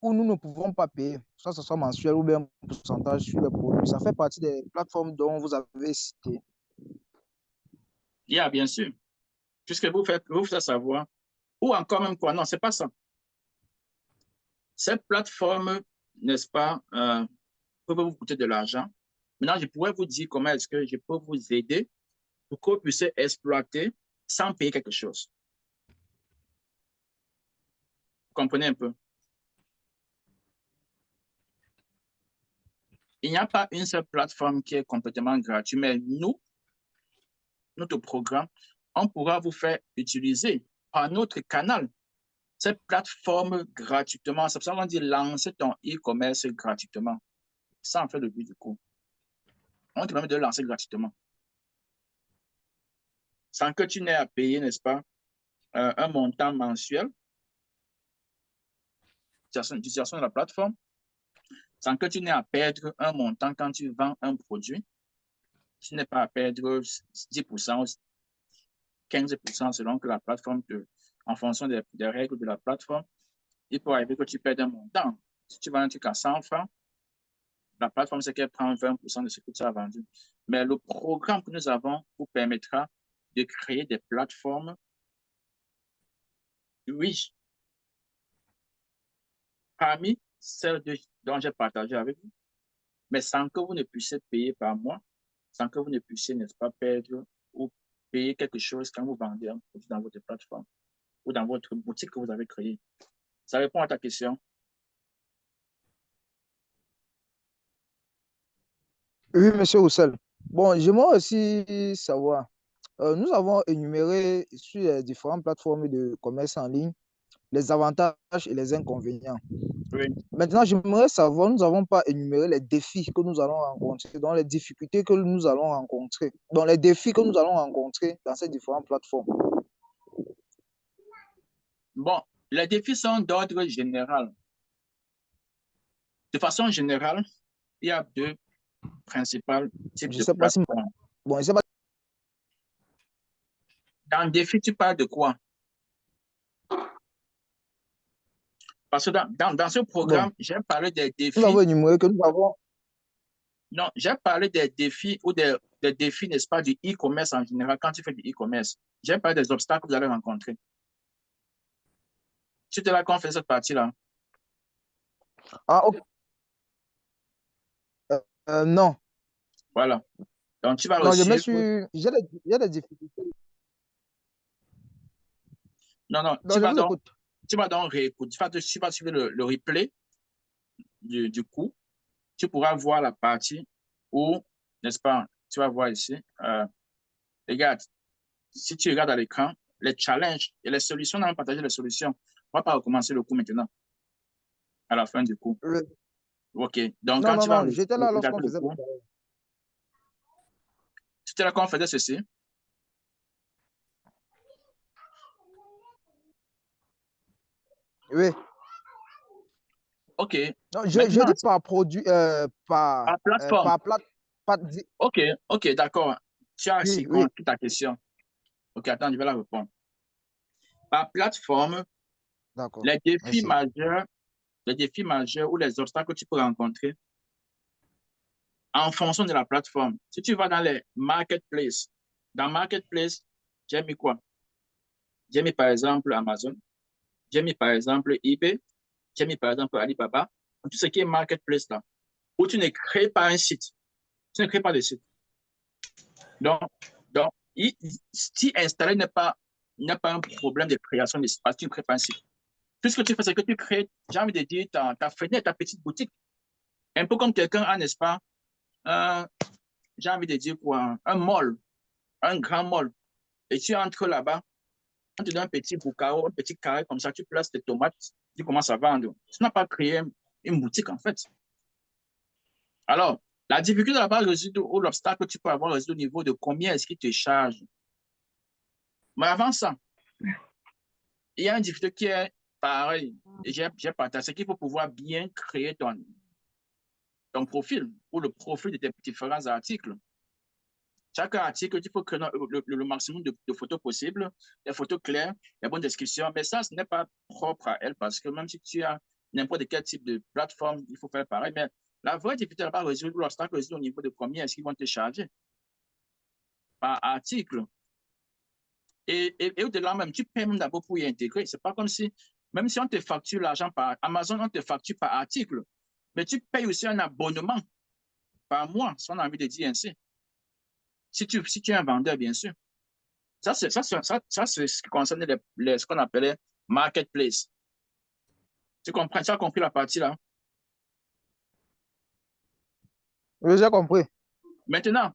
où nous ne pouvons pas payer, soit ce soit mensuel ou bien un pourcentage sur les produits, ça fait partie des plateformes dont vous avez cité. Il y a, bien sûr. Puisque vous faites savoir, ou encore même quoi, non, c'est pas ça. Cette plateforme, n'est-ce pas, peut vous coûter de l'argent. Maintenant, je pourrais vous dire comment est-ce que je peux vous aider pour que vous puissiez exploiter sans payer quelque chose. Vous comprenez un peu? Il n'y a pas une seule plateforme qui est complètement gratuite, mais nous, notre programme, on pourra vous faire utiliser par notre canal cette plateforme gratuitement. C'est pour ça qu'on dit lancer ton e-commerce gratuitement. Ça en fait le but du coup. On te permet de lancer gratuitement. Sans que tu n'aies à payer, n'est-ce pas, un montant mensuel d'utilisation de la plateforme, sans que tu n'aies à perdre un montant quand tu vends un produit. Tu n'es pas à perdre 10% ou 15% selon que la plateforme, en fonction des règles de la plateforme, il peut arriver que tu perdes un montant. Si tu vends un truc à 100 francs, la plateforme, c'est qu'elle prend 20% de ce que tu as vendu. Mais le programme que nous avons vous permettra de créer des plateformes riches parmi celles dont j'ai partagé avec vous, mais sans que vous ne puissiez payer par mois, sans que vous ne puissiez, n'est-ce pas, perdre ou payer quelque chose quand vous vendez un produit dans votre plateforme ou dans votre boutique que vous avez créée. Ça répond à ta question? Oui, monsieur Oussel. Bon, j'aimerais aussi savoir, nous avons énuméré sur les différentes plateformes de commerce en ligne les avantages et les inconvénients. Oui. Maintenant, j'aimerais savoir, nous n'avons pas énuméré les défis que nous allons rencontrer, donc les difficultés que nous allons rencontrer, donc les défis que nous allons rencontrer dans ces différentes plateformes. Bon, les défis sont d'ordre général. De façon générale, il y a deux principaux types de plateformes. Bon, je sais pas. Dans le défi, tu parles de quoi? Parce que dans ce programme, j'ai parlé des défis. Nous avons énuméré que nous avons. Non, j'ai parlé des défis ou des défis, n'est-ce pas, du e-commerce en général, quand tu fais du e-commerce. J'ai parlé des obstacles que vous allez rencontrer. C'était là qu'on fait cette partie-là. Ah, ok. Non. Voilà. Donc, tu vas Non, je réussir. me suis. J'ai des difficultés. Non, non, Non, tu vas donc réécouter. Tu vas suivre le replay du coup. Tu pourras voir la partie où, n'est-ce pas, tu vas voir ici. Regarde, si tu regardes à l'écran, les challenges et les solutions. On va partager les solutions. On va pas recommencer le cours maintenant, à la fin du cours. OK. Donc, Non, quand non, tu vas non, j'étais là regarder lorsqu'on le faisait le cours, travail. tu étais là quand on faisait ceci? Oui. OK. Non, je Maintenant, dis par produit, par plateforme. par OK, OK, d'accord. Tu as oui, aussi oui, compris ta question. OK, attends, je vais la répondre. Par plateforme, d'accord. les défis Merci. majeurs, les défis majeurs ou les obstacles que tu peux rencontrer en fonction de la plateforme. Si tu vas dans les marketplaces, dans Marketplace, j'ai mis quoi? J'ai mis par exemple Amazon, j'ai mis par exemple eBay, j'ai mis par exemple Alibaba, tout ce qui est marketplace là, où tu ne crées pas un site, tu ne crées pas de site. Donc, si installer n'est pas un problème de création d'espace, tu ne crées pas un site. Tout ce que tu fais, c'est que tu crées, j'ai envie de dire, ta fenêtre, ta petite boutique. Un peu comme quelqu'un a, n'est-ce pas, j'ai envie de dire quoi, un mall, un grand mall. Et tu entres là-bas, on te donne un petit boucaro, un petit carré comme ça, tu places tes tomates, tu commences à vendre. Tu n'as pas créé une boutique, en fait. Alors, la difficulté là-bas réside, ou l'obstacle que tu peux avoir réside au niveau de combien est-ce qu'il te charge. Mais avant ça, il y a une difficulté qui est pareille. Et j'ai partagé, c'est qu'il faut pouvoir bien créer ton profil ou le profil de tes différents articles. Chaque article, il faut créer le maximum de photos possibles, des photos claires, des bonnes descriptions. Mais ça, ce n'est pas propre à elle parce que même si tu as n'importe quel type de plateforme, il faut faire pareil. Mais la vraie difficulté là-bas réside, l'obstacle réside au niveau de combien est-ce qu'ils vont te charger par article. Et au-delà même, tu paies même d'abord pour y intégrer. C'est pas comme si, même si on te facture l'argent par Amazon, on te facture par article. Mais tu payes aussi un abonnement par mois, si on a envie de dire ainsi. Si tu es un vendeur, bien sûr. C'est ce qui concerne ce qu'on appelait marketplace. Tu comprends? Tu as compris la partie là? Oui, j'ai compris. Maintenant,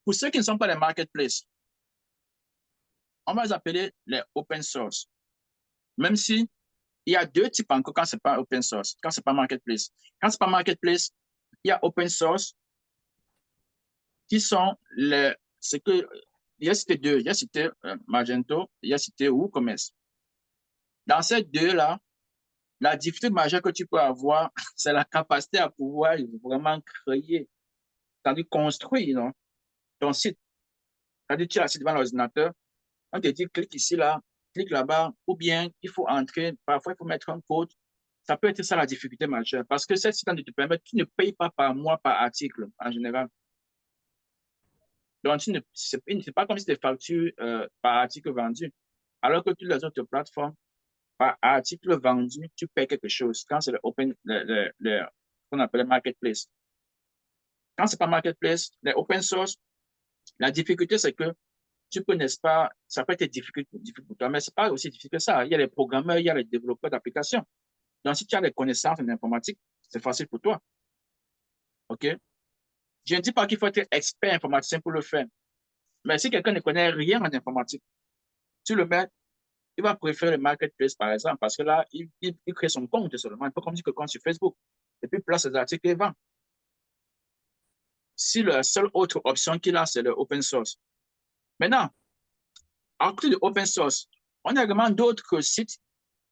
pour ceux qui ne sont pas les marketplaces, on va les appeler les open source. Même si il y a deux types encore quand c'est pas open source, quand c'est pas marketplace. Quand c'est pas marketplace, il y a open source qui sont ce que, il y a cité deux, il y a cité Magento, il y a cité WooCommerce. Dans ces deux-là, la difficulté majeure que tu peux avoir, c'est la capacité à pouvoir vraiment créer, c'est-à-dire construire non, ton site. C'est-à-dire tu es assis devant l'ordinateur, on te dit clique ici, là, clique là-bas, ou bien il faut entrer, parfois il faut mettre un code. Ça peut être ça la difficulté majeure, parce que cette site te permet, tu ne payes pas par mois, par article en général. Donc, c'est pas comme si tu factures par article vendu. Alors que toutes les autres plateformes, par article vendu, tu payes quelque chose. Quand c'est le open, qu'on appelle le marketplace. Quand c'est pas marketplace, les open source, la difficulté, c'est que tu peux, n'est-ce pas, ça peut être difficile pour toi, mais c'est pas aussi difficile que ça. Il y a les programmeurs, il y a les développeurs d'applications. Donc, si tu as des connaissances en informatique, c'est facile pour toi. OK? Je ne dis pas qu'il faut être expert informaticien pour le faire. Mais si quelqu'un ne connaît rien en informatique, tu le mets, il va préférer le marketplace, par exemple, parce que là, il crée son compte seulement, un peu comme si que compte sur Facebook. Et puis, il place ses articles et vend. Si la seule autre option qu'il a, c'est le open source. Maintenant, en côté de open source, on a également d'autres sites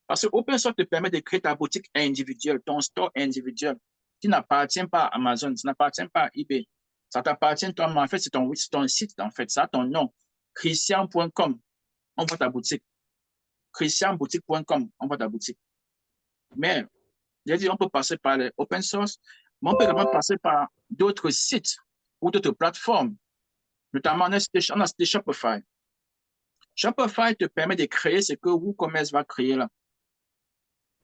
parce que open source te permet de créer ta boutique individuelle, ton store individuel qui n'appartient pas à Amazon, qui n'appartient pas à eBay. Ça t'appartient toi, mais en fait, c'est ton site, en fait, ça a ton nom. Christian.com, on voit ta boutique. Christianboutique.com, on voit ta boutique. Mais, j'ai dit, on peut passer par les open source, mais on peut également passer par d'autres sites ou d'autres plateformes. Notamment, on a cité Shopify. Shopify te permet de créer ce que WooCommerce va créer là.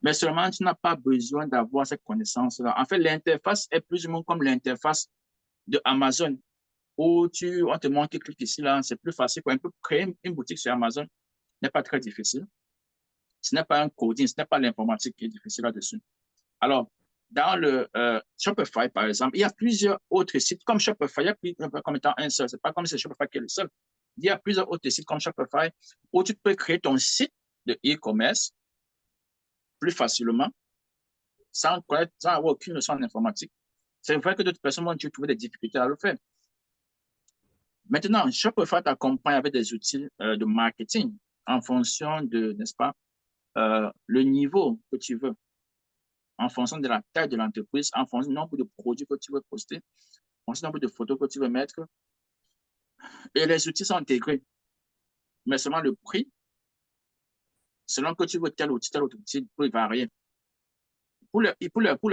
Mais seulement, tu n'as pas besoin d'avoir cette connaissance-là. En fait, l'interface est plus ou moins comme l'interface de Amazon, où on te montre, clique ici, là, c'est plus facile. On peut créer une boutique sur Amazon, ce n'est pas très difficile. Ce n'est pas un coding, ce n'est pas l'informatique qui est difficile là-dessus. Alors, dans le Shopify, par exemple, il y a plusieurs autres sites comme Shopify, il y a plus comme étant un seul. Ce n'est pas comme si Shopify qui est le seul. il y a plusieurs autres sites comme Shopify où tu peux créer ton site de e-commerce plus facilement sans avoir aucune notion en informatique. C'est vrai que d'autres personnes vont trouver des difficultés à le faire. Maintenant, Shopify t'accompagne avec des outils de marketing en fonction de, n'est-ce pas, le niveau que tu veux, en fonction de la taille de l'entreprise, en fonction du nombre de produits que tu veux poster, en fonction du nombre de photos que tu veux mettre. Et les outils sont intégrés. Mais seulement le prix, selon que tu veux tel autre outil, peut varier. Pour les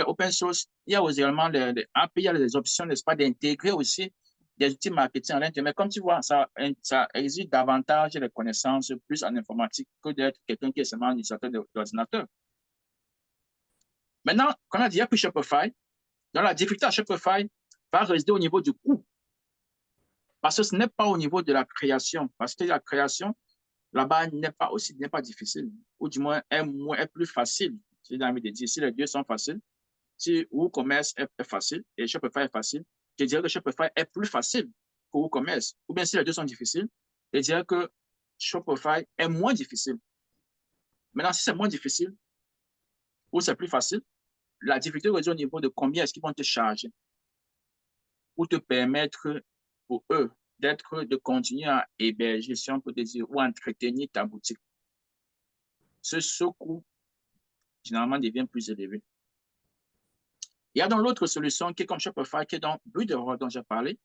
open source, il y a également les API, il y a les options, n'est-ce pas, d'intégrer aussi des outils marketing à l'intérieur. Mais comme tu vois, ça exige davantage les connaissances plus en informatique que d'être quelqu'un qui est seulement un utilisateur d'ordinateur. Maintenant, quand on a dit puis Shopify, dans la difficulté à Shopify va résider au niveau du coût. Parce que ce n'est pas au niveau de la création. Parce que la création, là-bas, n'est pas difficile. Ou du moins, est plus facile. J'ai envie de dire, si les deux sont faciles, si WooCommerce est facile et Shopify est facile, je dirais que Shopify est plus facile que WooCommerce. Ou bien si les deux sont difficiles, je dirais que Shopify est moins difficile. Maintenant, si c'est moins difficile ou c'est plus facile, la difficulté réside au niveau de combien est-ce qu'ils vont te charger pour te permettre, pour eux, de continuer à héberger, si on peut dire, ou entretenir ta boutique. Ce coût, généralement, devient plus élevé. Il y a donc l'autre solution qui est comme Shopify, qui est dans Builderall dont j'ai parlé,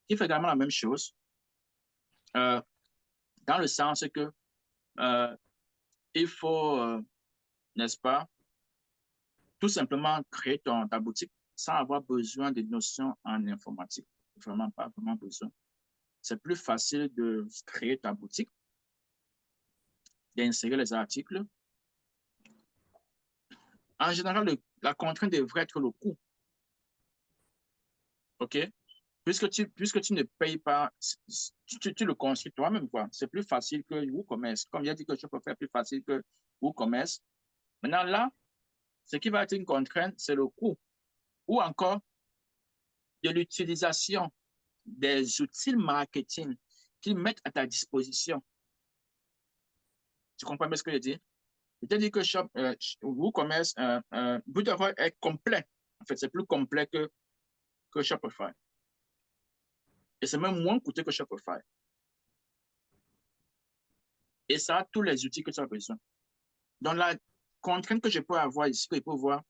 qui fait également la même chose, dans le sens que il faut, n'est-ce pas, tout simplement créer ta boutique sans avoir besoin de notions en informatique. Vraiment pas vraiment besoin. C'est plus facile de créer ta boutique, d'insérer les articles. En général, la contrainte devrait être le coût. OK? Puisque tu ne payes pas, tu le construis toi-même, quoi. C'est plus facile que WooCommerce. Comme j'ai dit que je peux faire plus facile que WooCommerce. Maintenant, là, ce qui va être une contrainte, c'est le coût. Ou encore de l'utilisation des outils marketing qu'ils mettent à ta disposition. Tu comprends bien ce que je dis? C'est-à-dire que WooCommerce, Builderall est complet. En fait, c'est plus complet que Shopify. Et c'est même moins coûteux que Shopify. Et ça a tous les outils que tu as besoin. Donc, la contrainte que je peux avoir ici, que je peux voir,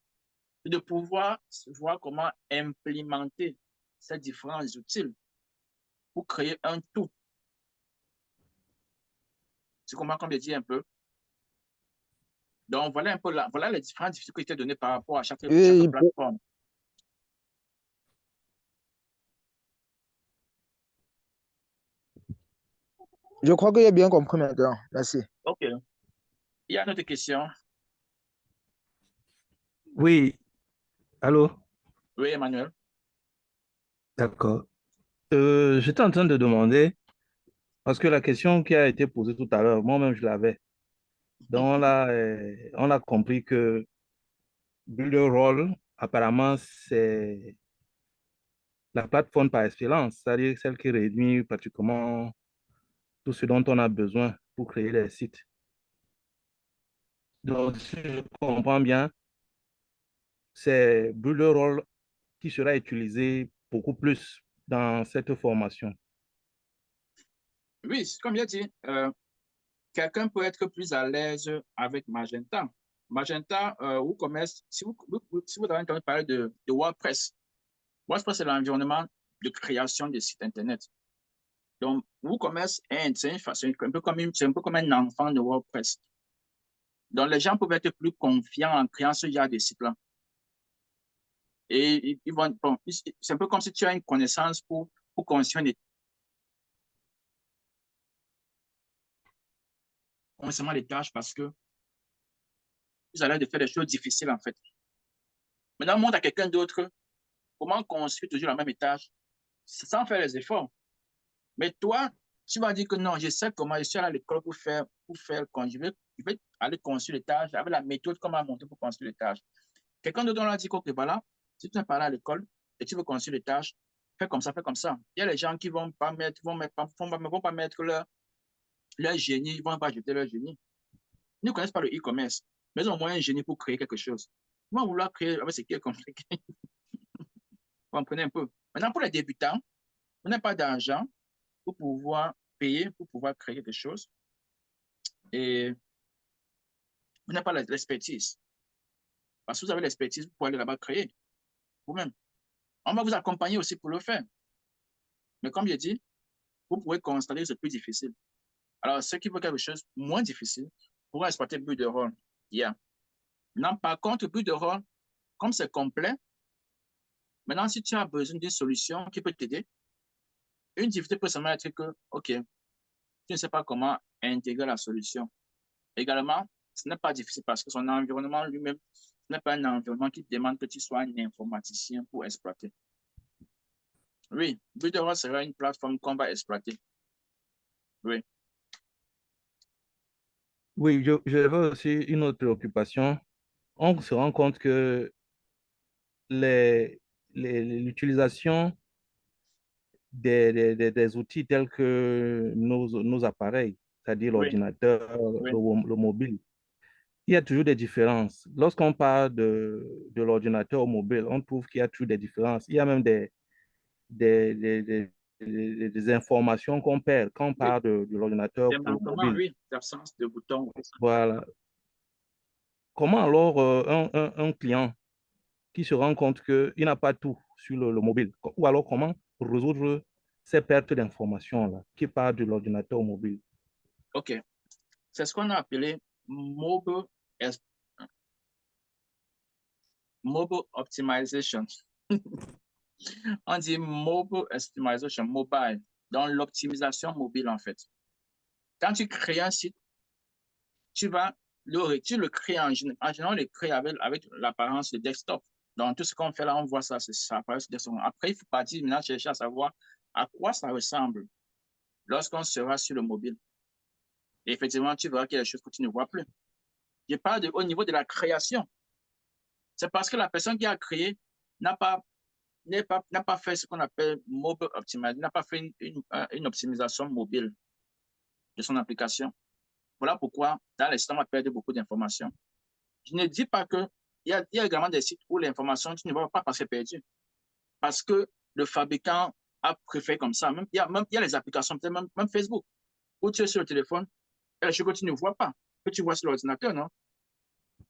c'est de pouvoir voir comment implémenter ces différents outils pour créer un tout. Tu comprends comme je dis un peu? Donc, voilà un peu voilà les différentes difficultés données par rapport à chaque plateforme. Je crois que j'ai bien compris maintenant. Merci. OK. Il y a une autre question. Oui, allô? Oui, Emmanuel. D'accord. J'étais en train de demander, parce que la question qui a été posée tout à l'heure, moi-même je l'avais. Donc là, on a compris que Builderall, apparemment, c'est la plateforme par excellence, c'est-à-dire celle qui réunit pratiquement tout ce dont on a besoin pour créer les sites. Donc, si je comprends bien, c'est Builderall qui sera utilisé beaucoup plus dans cette formation. Oui, comme j'ai dit, quelqu'un peut être plus à l'aise avec Magenta. Magenta, WooCommerce, si vous avez entendu parler de WordPress, WordPress, c'est l'environnement de création de sites Internet. Donc, WooCommerce, c'est un peu comme un enfant de WordPress. Donc, les gens peuvent être plus confiants en créant ce genre de site-là. Et ils vont, bon, c'est un peu comme si tu as une connaissance pour construire des tâches parce que vous allez de faire des choses difficiles, en fait. Maintenant, montre à quelqu'un d'autre comment construire toujours la même étage sans faire les efforts. Mais toi, tu vas dire que non, je sais comment je suis allé à l'école quand je vais aller construire l'étage avec la méthode qu'on m'a montré pour construire l'étage. Quelqu'un d'autre l'a dit que voilà, si tu n'es pas allé à l'école et tu veux construire l'étage, fais comme ça, fais comme ça. Il y a les gens qui vont pas mettre, vont pas mettre leur génie, ils vont pas jeter leur génie. Ils ne connaissent pas le e-commerce, mais ils ont au moins un génie pour créer quelque chose. Ils vont vouloir créer avec ce qui est compliqué. Vous comprenez un peu. Maintenant, pour les débutants, vous n'avez pas d'argent pour pouvoir payer, pour pouvoir créer quelque chose. Et vous n'avez pas l'expertise. Parce que vous avez l'expertise, vous pouvez aller là-bas créer vous-même. On va vous accompagner aussi pour le faire. Mais comme je dis, vous pouvez constater que c'est plus difficile. Alors, ceux qui veulent quelque chose de moins difficile pourront exploiter but de rôle. Yeah. Maintenant, par contre, but de rôle, comme c'est complet, maintenant, si tu as besoin d'une solution qui peut t'aider, une difficulté peut seulement être que, OK, tu ne sais pas comment intégrer la solution. Également, ce n'est pas difficile parce que son environnement lui-même, ce n'est pas un environnement qui demande que tu sois un informaticien pour exploiter. Oui, Builderall sera une plateforme qu'on va exploiter. Oui. Oui, j'avais aussi une autre préoccupation. On se rend compte que l'utilisation des outils tels que nos appareils, c'est-à-dire Oui, l'ordinateur, oui. le mobile, il y a toujours des différences. Lorsqu'on parle de l'ordinateur au mobile, on trouve qu'il y a toujours des différences. Il y a même des, des, des- des informations qu'on perd quand on Oui. parle de l'ordinateur Des pour le manquements, mobile. oui, d'absence de boutons. Voilà. Comment alors un client qui se rend compte qu'il n'a pas tout sur le mobile, ou alors comment résoudre ces pertes d'informations-là qui partent de l'ordinateur au mobile? OK. C'est ce qu'on a appelé mobile, mobile optimization. On dit mobile optimization, mobile, dans l'optimisation mobile, en fait. Quand tu crées un site, tu le crées en général, on le crée avec l'apparence de desktop. Donc, tout ce qu'on fait là, on voit ça, ça apparaît sur desktop. Après, il faut partir maintenant chercher à savoir à quoi ça ressemble lorsqu'on sera sur le mobile. Et effectivement, tu verras qu'il y a des choses que tu ne vois plus. Je parle au niveau de la création. C'est parce que la personne qui a créé n'a pas, n'a pas fait ce qu'on appelle mobile optimization, n'a pas fait une optimisation mobile de son application. Voilà pourquoi, dans les sites, on va perdre beaucoup d'informations. Je ne dis pas que il y a également des sites où l'information, tu ne vois pas parce qu'elle est perdue. Parce que le fabricant a préféré comme ça. Il y a les applications, peut-être même Facebook, où tu es sur le téléphone, et les choses que tu ne vois pas, que tu vois sur l'ordinateur, non?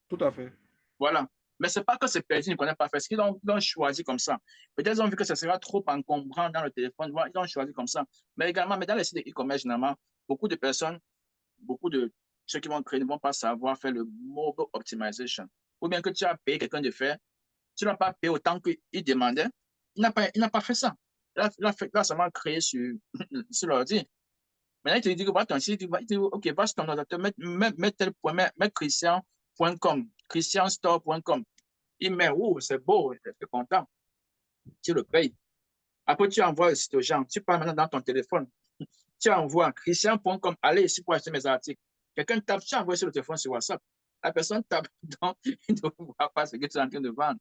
Tout à fait. Voilà. Mais ce n'est pas que c'est perdu, ils ne connaissent pas faire. Ils ont choisi comme ça. Peut-être ils ont vu que ça sera trop encombrant dans le téléphone. Ils ont choisi comme ça. Mais également, mais dans les sites de e-commerce, généralement, beaucoup de personnes, beaucoup de ceux qui vont créer ne vont pas savoir faire le mobile optimization. Ou bien que tu as payé quelqu'un de faire, tu n'as pas payé autant qu'il demandait. Il n'a pas fait ça. Il a seulement créé sur, sur l'ordi. Maintenant, il te dit que va ton site, il dit, OK, va sur ton ordinateur, mets tel point, mets christian.com, christianstore.com. Il met, oh, c'est beau, il est content. Tu le payes. Après, tu envoies le site aux gens. Tu parles maintenant dans ton téléphone. Tu envoies christian.com, allez ici pour acheter mes articles. Quelqu'un tape, tu envoies sur le téléphone sur WhatsApp. La personne tape, donc il ne voit pas ce que tu es en train de vendre.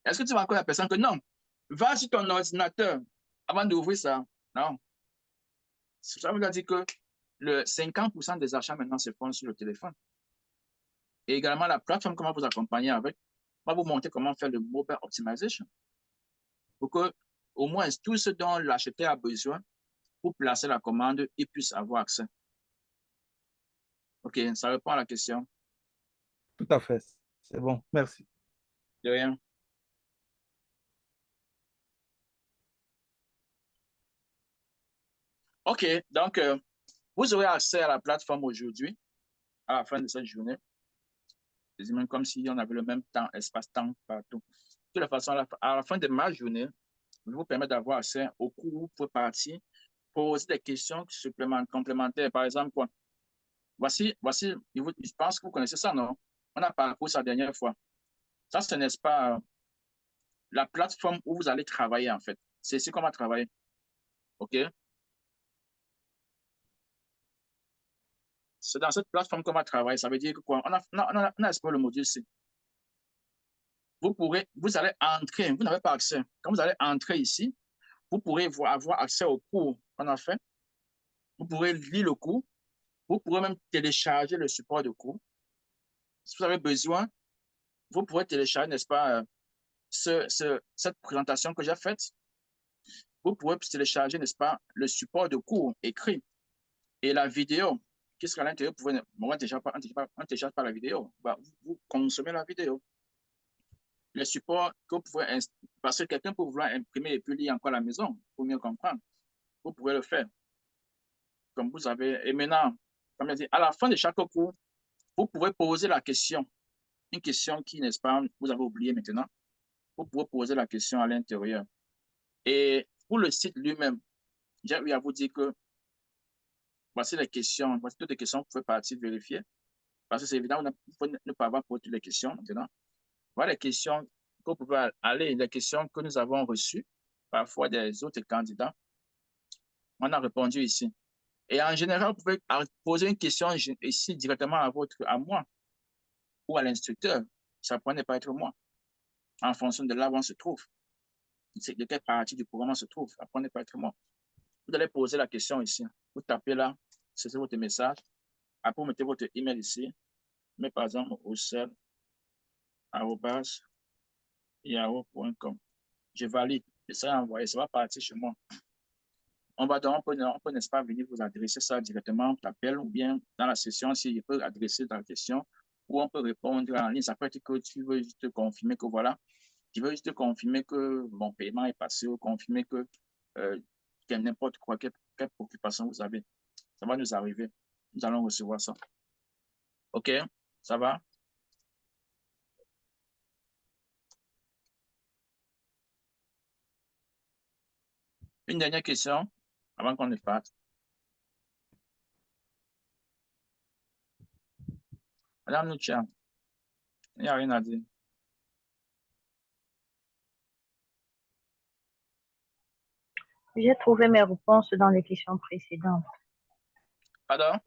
Est-ce que tu vas encore la personne que non? Va sur ton ordinateur avant d'ouvrir ça. Non. Ça veut dire que le 50% des achats maintenant se font sur le téléphone. Et également, la plateforme, comment vous accompagner avec, va vous montrer comment faire le mobile optimization pour que, au moins, tout ce dont l'acheteur a besoin pour placer la commande, il puisse avoir accès. OK, ça répond à la question. Tout à fait. C'est bon. Merci. De rien. OK, donc, vous aurez accès à la plateforme aujourd'hui, à la fin de cette journée. C'est même comme si on avait le même temps, espace-temps partout. De toute façon, à la fin de ma journée, je vous permet d'avoir accès au cours où vous pouvez partir, poser des questions complémentaires. Par exemple, quoi? Voici, je pense que vous connaissez ça, non? On a parcouru ça la dernière fois. Ça, ce n'est pas la plateforme où vous allez travailler, en fait. C'est ici qu'on va travailler. OK? C'est dans cette plateforme qu'on va travailler. Ça veut dire que quoi? On a exploré le module C. Vous allez entrer, vous n'avez pas accès. Quand vous allez entrer ici, vous pourrez avoir accès au cours qu'on a fait. Vous pourrez lire le cours. Vous pourrez même télécharger le support de cours. Si vous avez besoin, vous pourrez télécharger, n'est-ce pas, cette présentation que j'ai faite. Vous pourrez télécharger, n'est-ce pas, le support de cours écrit et la vidéo qui sera à l'intérieur. On ne télécharge pas la vidéo. Vous consommez la vidéo. Les supports que vous pouvez, parce que quelqu'un peut vouloir imprimer et puis lire encore à la maison pour mieux comprendre. Vous pouvez le faire. Comme vous avez. Et maintenant, comme je dis, à la fin de chaque cours, vous pouvez poser la question. Une question qui, n'est-ce pas, vous avez oublié maintenant. Vous pouvez poser la question à l'intérieur. Et pour le site lui-même, j'ai eu à vous dire que voici les questions, voici toutes les questions, vous pouvez partir vérifier. Parce que c'est évident, il faut ne pas avoir posé toutes les questions maintenant. Voilà les questions que vous pouvez aller, les questions que nous avons reçues, parfois des autres candidats. On a répondu ici. Et en général, vous pouvez poser une question ici directement à moi ou à l'instructeur. Ça ne pourrait pas être moi, en fonction de là où on se trouve. De quelle partie du programme on se trouve. Ça ne pourrait pas être moi. Vous allez poser la question ici. Vous tapez là, c'est votre message. Après, vous mettez votre email ici. Mais par exemple, ocel@yahoo.com. Je valide. Et ça envoyé. Ça va partir chez moi. On peut, n'est-ce pas, venir vous adresser ça directement par appel ou bien dans la session, s'il peut adresser la question, ou on peut répondre en ligne. Ça peut être que tu veux juste confirmer que voilà, tu veux juste confirmer que mon paiement est passé ou confirmer que n'importe quoi, quelle préoccupation vous avez. Ça va nous arriver. Nous allons recevoir ça. OK? Ça va? Une dernière question avant qu'on ne parte. Madame Nucha, il n'y a rien à dire. J'ai trouvé mes réponses dans les questions précédentes. Pardon?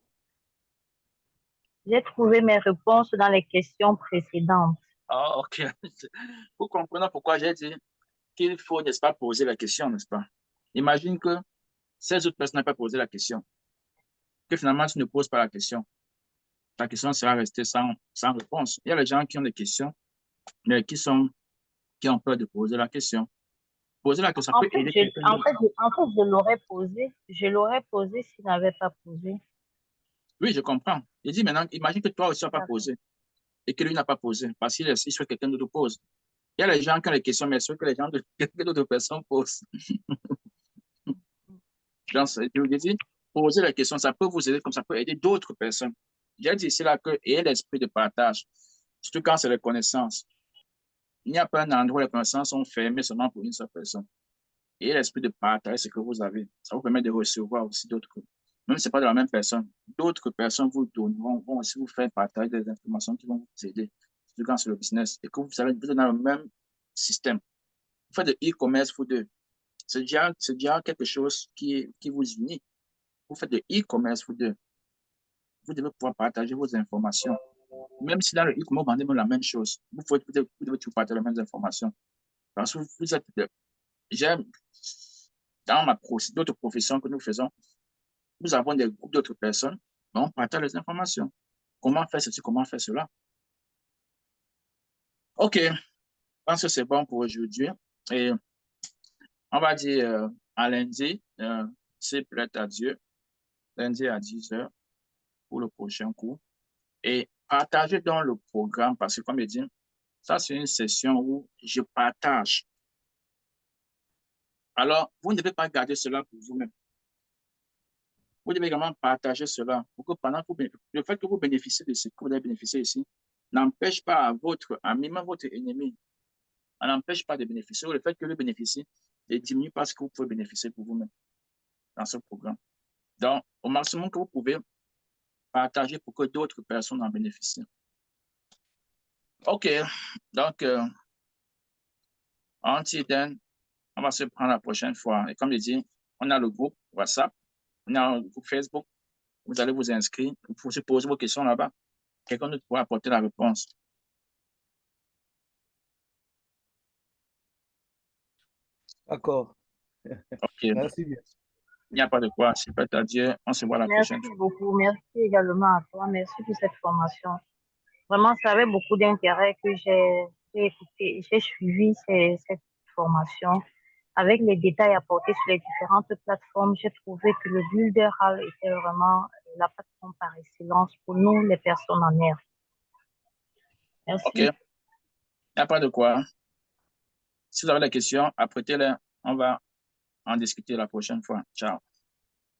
J'ai trouvé mes réponses dans les questions précédentes. Ah, OK. Vous comprenez pourquoi j'ai dit qu'il faut, n'est-ce pas, poser la question, n'est-ce pas? Imagine que ces autres personnes n'ont pas posé la question, que finalement tu ne poses pas la question. La question sera restée sans réponse. Il y a les gens qui ont des questions, mais qui ont peur de poser la question. Poser la question, ça peut aider quelqu'un d'autre. En fait, je l'aurais posé. Je l'aurais posé s'il n'avait pas posé. Oui, je comprends. Il dit maintenant, imagine que toi aussi, tu n'as pas posé et que lui n'a pas posé parce qu'il souhaite que quelqu'un d'autre pose. Il y a les gens qui ont des questions, mais ceux que les gens de quelqu'un d'autre personne posent. Donc, je vous dis, poser la question, ça peut vous aider comme ça peut aider d'autres personnes. J'ai dit ici là que ayez l'esprit de partage, surtout quand c'est la connaissance. Il n'y a pas un endroit où les connaissances sont fermées seulement pour une seule personne. Et l'esprit de partager ce que vous avez, ça vous permet de recevoir aussi d'autres. Même si ce n'est pas de la même personne, d'autres personnes vous donneront, vont aussi vous faire partager des informations qui vont vous aider, surtout quand c'est le business, et que vous allez dans le même système. Vous faites de e-commerce, vous deux. C'est déjà quelque chose qui vous unit. Vous faites de e-commerce, vous deux. Vous devez pouvoir partager vos informations. Même si dans le e-commerce, vous vendez la même chose, vous devez toujours partager les mêmes informations. Parce que vous êtes, j'aime, dans d'autres professions que nous faisons, nous avons des groupes d'autres personnes, mais on partage les informations. Comment faire ceci, comment faire cela. OK, je pense que c'est bon pour aujourd'hui. Et on va dire à lundi, c'est prêt à Dieu, lundi à 10h pour le prochain cours. Et partagez dans le programme parce que, comme je dis, ça, c'est une session où je partage. Alors, vous ne devez pas garder cela pour vous-même. Vous devez également partager cela pour que pendant que le fait que vous bénéficiez de ce que vous avez bénéficié ici n'empêche pas votre ami, même votre ennemi, n'empêche pas de bénéficier. Le fait que vous bénéficiez ne diminue pas ce que vous pouvez bénéficier pour vous-même dans ce programme. Donc, au maximum que vous pouvez partager pour que d'autres personnes en bénéficient. OK. Donc, on va se prendre la prochaine fois. Et comme je dis, on a le groupe WhatsApp, on a le groupe Facebook. Vous allez vous inscrire. Vous pouvez poser vos questions là-bas. Quelqu'un d'autre pourra apporter la réponse. D'accord. OK. Il Merci bien. n'y a pas de quoi. Super, adieu. On se voit la Merci prochaine fois. beaucoup. Merci également à toi. Merci pour cette formation. Vraiment, ça avait beaucoup d'intérêt que j'ai écouté, j'ai suivi cette formation. Avec les détails apportés sur les différentes plateformes, j'ai trouvé que le Builder Hall était vraiment la plateforme par excellence pour nous, les personnes en air. OK. Il Merci. n'y a pas de quoi. Si vous avez des questions, apprêtez-les. On va en discuter la prochaine fois. Ciao.